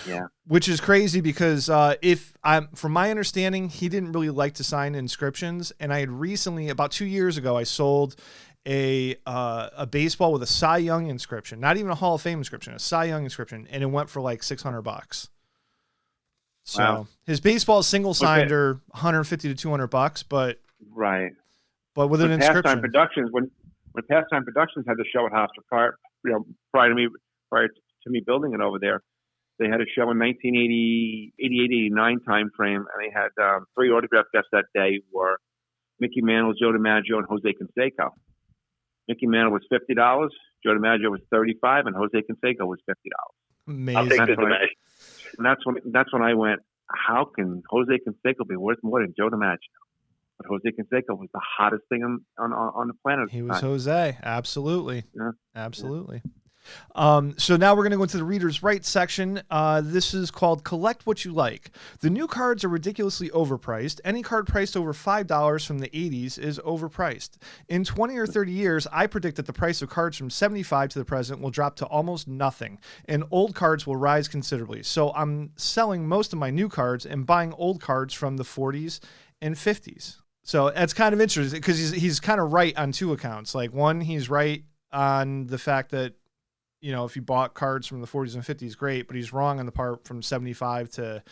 [SPEAKER 4] Yeah,
[SPEAKER 2] which is crazy because from my understanding, he didn't really like to sign inscriptions. And I had recently, about 2 years ago, I sold a baseball with a Cy Young inscription, not even a Hall of Fame inscription, a Cy Young inscription, and it went for like $600. So
[SPEAKER 4] wow.
[SPEAKER 2] His baseball single signed are $150 to $200, but
[SPEAKER 4] right.
[SPEAKER 2] But with an inscription.
[SPEAKER 4] Pastime Productions, when Pastime Productions had the show at Hofstra prior to me building it over there, they had a show in 1988, 89 time frame, and they had 3 autograph guests that day were Mickey Mantle, Joe DiMaggio, and Jose Canseco. Mickey Mantle was $50, Joe DiMaggio was $35, and Jose Canseco was $50.
[SPEAKER 2] Amazing.
[SPEAKER 3] I'll take the DiMaggio.
[SPEAKER 4] And that's when I went, how can Jose Canseco be worth more than Joe DiMaggio? But Jose Canseco was the hottest thing on the planet.
[SPEAKER 2] He was Jose. Absolutely.
[SPEAKER 4] Yeah.
[SPEAKER 2] Absolutely. So now we're going to go into the Reader's Right section. This is called Collect What You Like. The new cards are ridiculously overpriced. Any card priced over $5 from the 80s is overpriced. In 20 or 30 years, I predict that the price of cards from 75 to the present will drop to almost nothing, and old cards will rise considerably. So I'm selling most of my new cards and buying old cards from the 40s and 50s. So that's kind of interesting because he's kind of right on 2 accounts. Like, one, he's right on the fact that, if you bought cards from the 40s and 50s, great, but he's wrong on the part from 75 to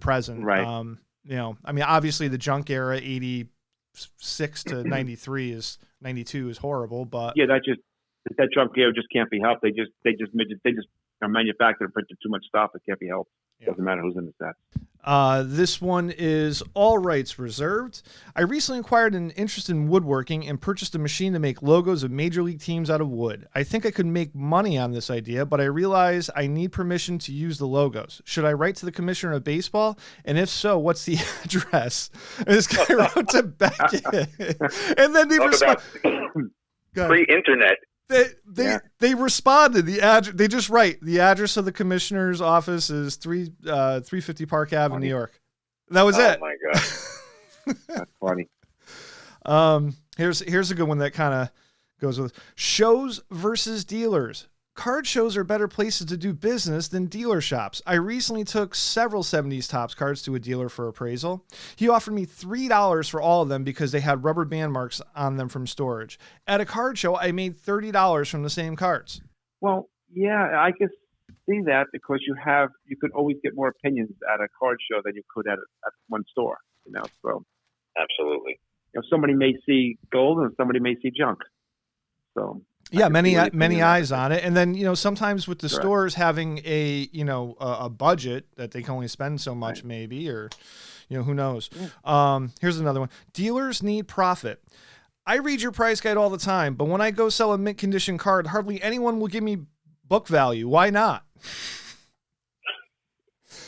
[SPEAKER 2] present.
[SPEAKER 4] Right.
[SPEAKER 2] Obviously the junk era, 86 to 92 is horrible, but
[SPEAKER 4] yeah, that junk era just can't be helped. They just manufactured and printed too much stuff. It can't be helped. Yeah. Doesn't matter who's in the set.
[SPEAKER 2] This one is all rights reserved. I recently acquired an interest in woodworking and purchased a machine to make logos of major league teams out of wood. I think I could make money on this idea, but I realize I need permission to use the logos. Should I write to the commissioner of baseball? And if so, what's the address? And this guy wrote to Beckett. And then they responded.
[SPEAKER 3] Free internet.
[SPEAKER 2] They responded. They just write the address of the commissioner's office is 350 Park Ave in New York. That was it.
[SPEAKER 3] Oh my god,
[SPEAKER 4] that's funny.
[SPEAKER 2] Here's a good one that kind of goes with shows versus dealers. Card shows are better places to do business than dealer shops. I recently took several 70s Topps cards to a dealer for appraisal. He offered me $3 for all of them because they had rubber band marks on them from storage. At a card show, I made $30 from the same cards.
[SPEAKER 4] Well, yeah, I can see that because you could always get more opinions at a card show than you could at one store. So
[SPEAKER 3] absolutely.
[SPEAKER 4] Somebody may see gold and somebody may see junk. So.
[SPEAKER 2] Yeah, many eyes on it. And then, sometimes with the stores having a budget that they can only spend so much maybe, or, who knows? Yeah. Here's another one. Dealers need profit. I read your price guide all the time, but when I go sell a mint condition card, hardly anyone will give me book value. Why not?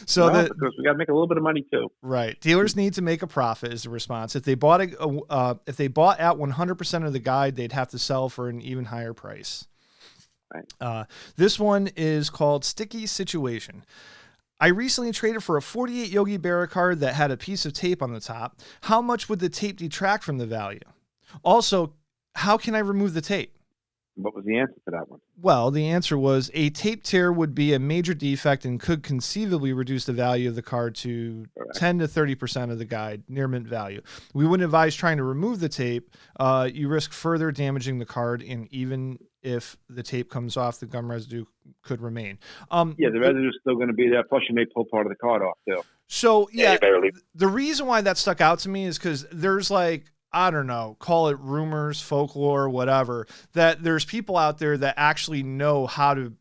[SPEAKER 4] Because we got to make a little bit of money too.
[SPEAKER 2] Right. Dealers need to make a profit is the response. If they bought at 100% of the guide, they'd have to sell for an even higher price.
[SPEAKER 4] Right.
[SPEAKER 2] This one is called Sticky Situation. I recently traded for a 48 Yogi Berra card that had a piece of tape on the top. How much would the tape detract from the value? Also, how can I remove the tape?
[SPEAKER 4] What was the answer to that one?
[SPEAKER 2] Well, the answer was a tape tear would be a major defect and could conceivably reduce the value of the card to 10 to 30% of the guide near mint value. We wouldn't advise trying to remove the tape. You risk further damaging the card, and even if the tape comes off, the gum residue could remain.
[SPEAKER 4] Yeah, the residue is still going to be there. Plus, you may pull part of the card off too.
[SPEAKER 2] So yeah, the reason why that stuck out to me is because there's like, I don't know, call it rumors, folklore, whatever, that there's people out there that actually know how to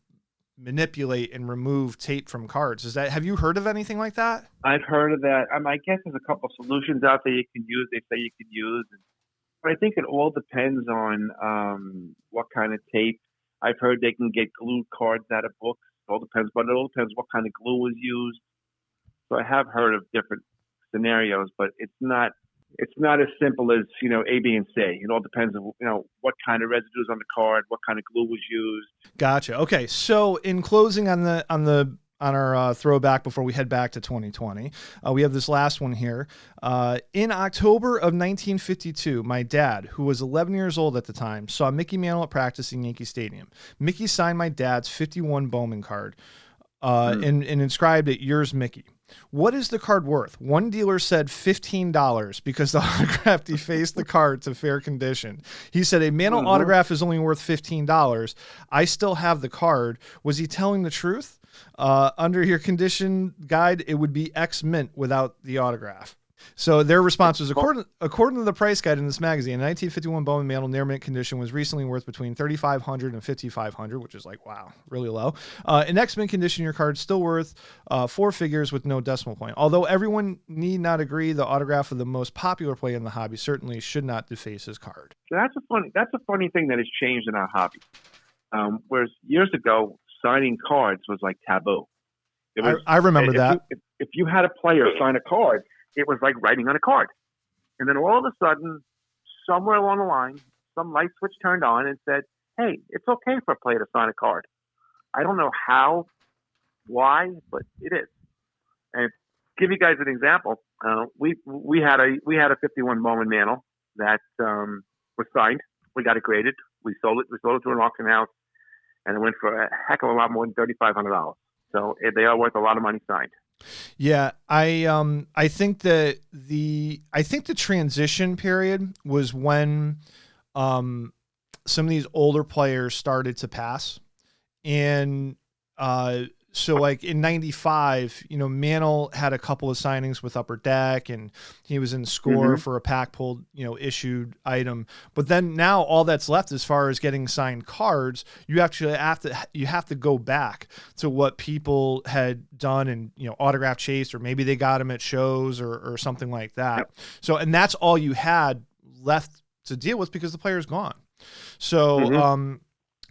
[SPEAKER 2] manipulate and remove tape from cards. Have you heard of anything like that?
[SPEAKER 4] I've heard of that. I guess there's a couple of solutions out there you can use. They say you can use, but I think it all depends on what kind of tape. I've heard they can get glued cards out of books. It all depends, but it all depends what kind of glue was used. So I have heard of different scenarios, but it's not as simple as, A, B, and C. It all depends on, what kind of residues on the card, what kind of glue was used.
[SPEAKER 2] Gotcha. Okay. So in closing on our throwback before we head back to 2020, we have this last one here. In October of 1952, my dad, who was 11 years old at the time, saw Mickey Mantle at practice in Yankee Stadium. Mickey signed my dad's 51 Bowman card and inscribed it, "Yours, Mickey." What is the card worth? One dealer said $15 because the autograph defaced the card to fair condition. He said a Mantle autograph is only worth $15. I still have the card. Was he telling the truth? Under your condition guide, it would be X mint without the autograph. So their response was, according to the price guide in this magazine, a 1951 Bowman Mantle near mint condition was recently worth between $3,500 and $5,500, which is like, wow, really low. In X mint condition, your card's still worth 4 figures with no decimal point. Although everyone need not agree, the autograph of the most popular player in the hobby certainly should not deface his card.
[SPEAKER 4] So that's a funny thing that has changed in our hobby. Whereas years ago, signing cards was like taboo.
[SPEAKER 2] I remember that.
[SPEAKER 4] If you had a player sign a card, it was like writing on a card. And then all of a sudden, somewhere along the line, some light switch turned on and said, hey, it's okay for a player to sign a card. I don't know how, why, but it is. And to give you guys an example, we had a 51 Bowman Mantle that was signed. We got it graded. We sold it. We sold it to an auction house, and it went for a heck of a lot more than $3,500. So they are worth a lot of money signed.
[SPEAKER 2] Yeah, I think that the transition period was when some of these older players started to pass, and so like in 95, Mantle had a couple of signings with Upper Deck, and he was in score for a pack pulled, issued item. But then now all that's left as far as getting signed cards, you have to go back to what people had done and, autograph chase, or maybe they got them at shows or something like that. Yep. So, and that's all you had left to deal with because the player's gone. So,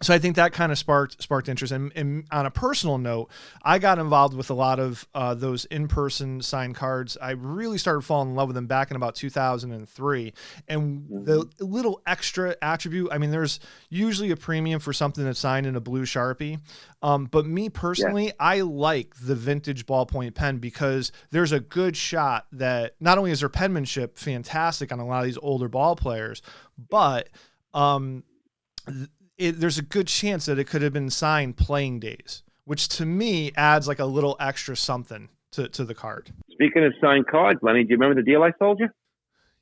[SPEAKER 2] so I think that kind of sparked interest. And on a personal note, I got involved with a lot of those in-person signed cards. I really started falling in love with them back in about 2003. And the little extra attribute, I mean, there's usually a premium for something that's signed in a blue Sharpie. But me personally, I like the vintage ballpoint pen because there's a good shot that not only is their penmanship fantastic on a lot of these older ball players, but there's a good chance that it could have been signed playing days, which to me adds like a little extra something to the card.
[SPEAKER 4] Speaking of signed cards, Lenny, do you remember the deal I told you?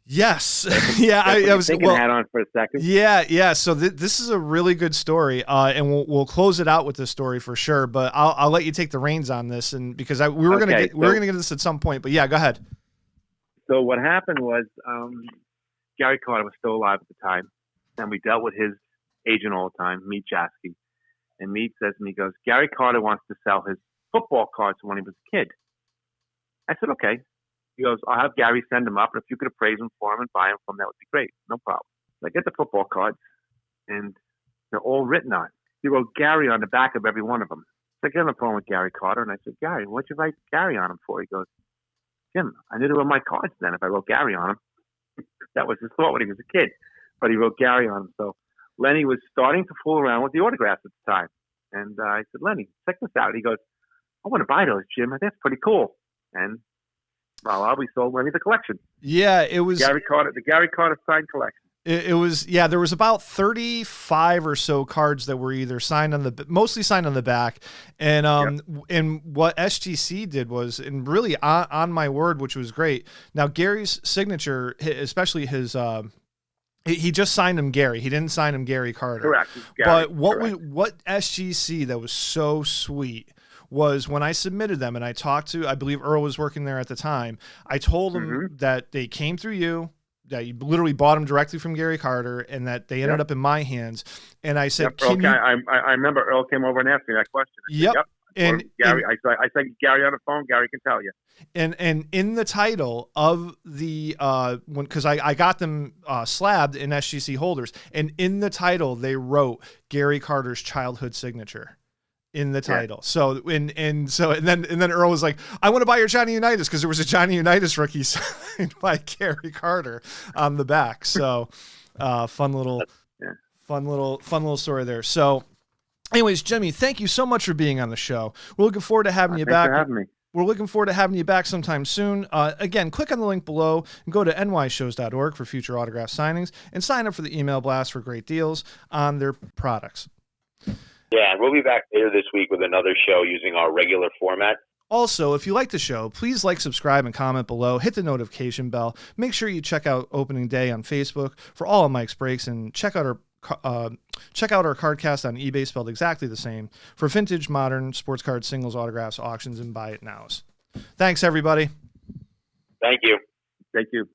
[SPEAKER 2] Yes. Yeah. I was
[SPEAKER 4] thinking hat on for a second.
[SPEAKER 2] Yeah. So this is a really good story. And we'll close it out with this story for sure, but I'll let you take the reins on this. And because we were going to get this at some point, but yeah, go ahead.
[SPEAKER 4] So what happened was, Gary Carter was still alive at the time, and we dealt with his agent all the time, Meat Jasky. And Meat says to me, he goes, Gary Carter wants to sell his football cards when he was a kid. I said, okay. He goes, I'll have Gary send them up, and if you could appraise them for him and buy them from him, that would be great. No problem. So I get the football cards, and they're all written on. He wrote Gary on the back of every one of them. So I get on the phone with Gary Carter, and I said, Gary, what'd you write Gary on them for? He goes, Jim, I knew they were my cards then if I wrote Gary on them. That was his thought when he was a kid. But he wrote Gary on them. So Lenny was starting to fool around with the autographs at the time. And I said, Lenny, check this out. He goes, I want to buy those, Jim. That's pretty cool. And well, we sold Lenny the collection.
[SPEAKER 2] Yeah, it was
[SPEAKER 4] the Gary Carter signed collection.
[SPEAKER 2] It was, yeah, there was about 35 or so cards that were either mostly signed on the back. And, and what SGC did was, and really on my word, which was great. Now, Gary's signature, especially his, he just signed him Gary. He didn't sign him Gary Carter.
[SPEAKER 4] Correct.
[SPEAKER 2] But what SGC that was so sweet was when I submitted them and I talked to, I believe Earl was working there at the time. I told him that they came through you, that you literally bought them directly from Gary Carter, and that they ended up in my hands. And I said,
[SPEAKER 4] I remember Earl came over and asked me that question.
[SPEAKER 2] Yep.
[SPEAKER 4] And Gary, I said Gary on the phone. Gary can tell you.
[SPEAKER 2] And in the title of the because I got them slabbed in SGC holders, and in the title they wrote Gary Carter's childhood signature in the title. So and then Earl was like, I want to buy your Johnny Unitas, because there was a Johnny Unitas rookie signed by Gary Carter on the back. So fun little story there. So anyways, Jimmy, thank you so much for being on the show. We're looking forward to having you back.
[SPEAKER 4] Thanks for having me.
[SPEAKER 2] We're looking forward to having you back sometime soon. Again, click on the link below and go to nyshows.org for future autograph signings, and sign up for the email blast for great deals on their products.
[SPEAKER 3] Yeah, and we'll be back later this week with another show using our regular format.
[SPEAKER 2] Also, if you like the show, please like, subscribe, and comment below. Hit the notification bell. Make sure you check out Opening Day on Facebook for all of Mike's breaks, and check out our CardKast on eBay, spelled exactly the same, for vintage, modern sports cards, singles, autographs, auctions, and buy it nows. Thanks, everybody.
[SPEAKER 3] Thank you.
[SPEAKER 4] Thank you.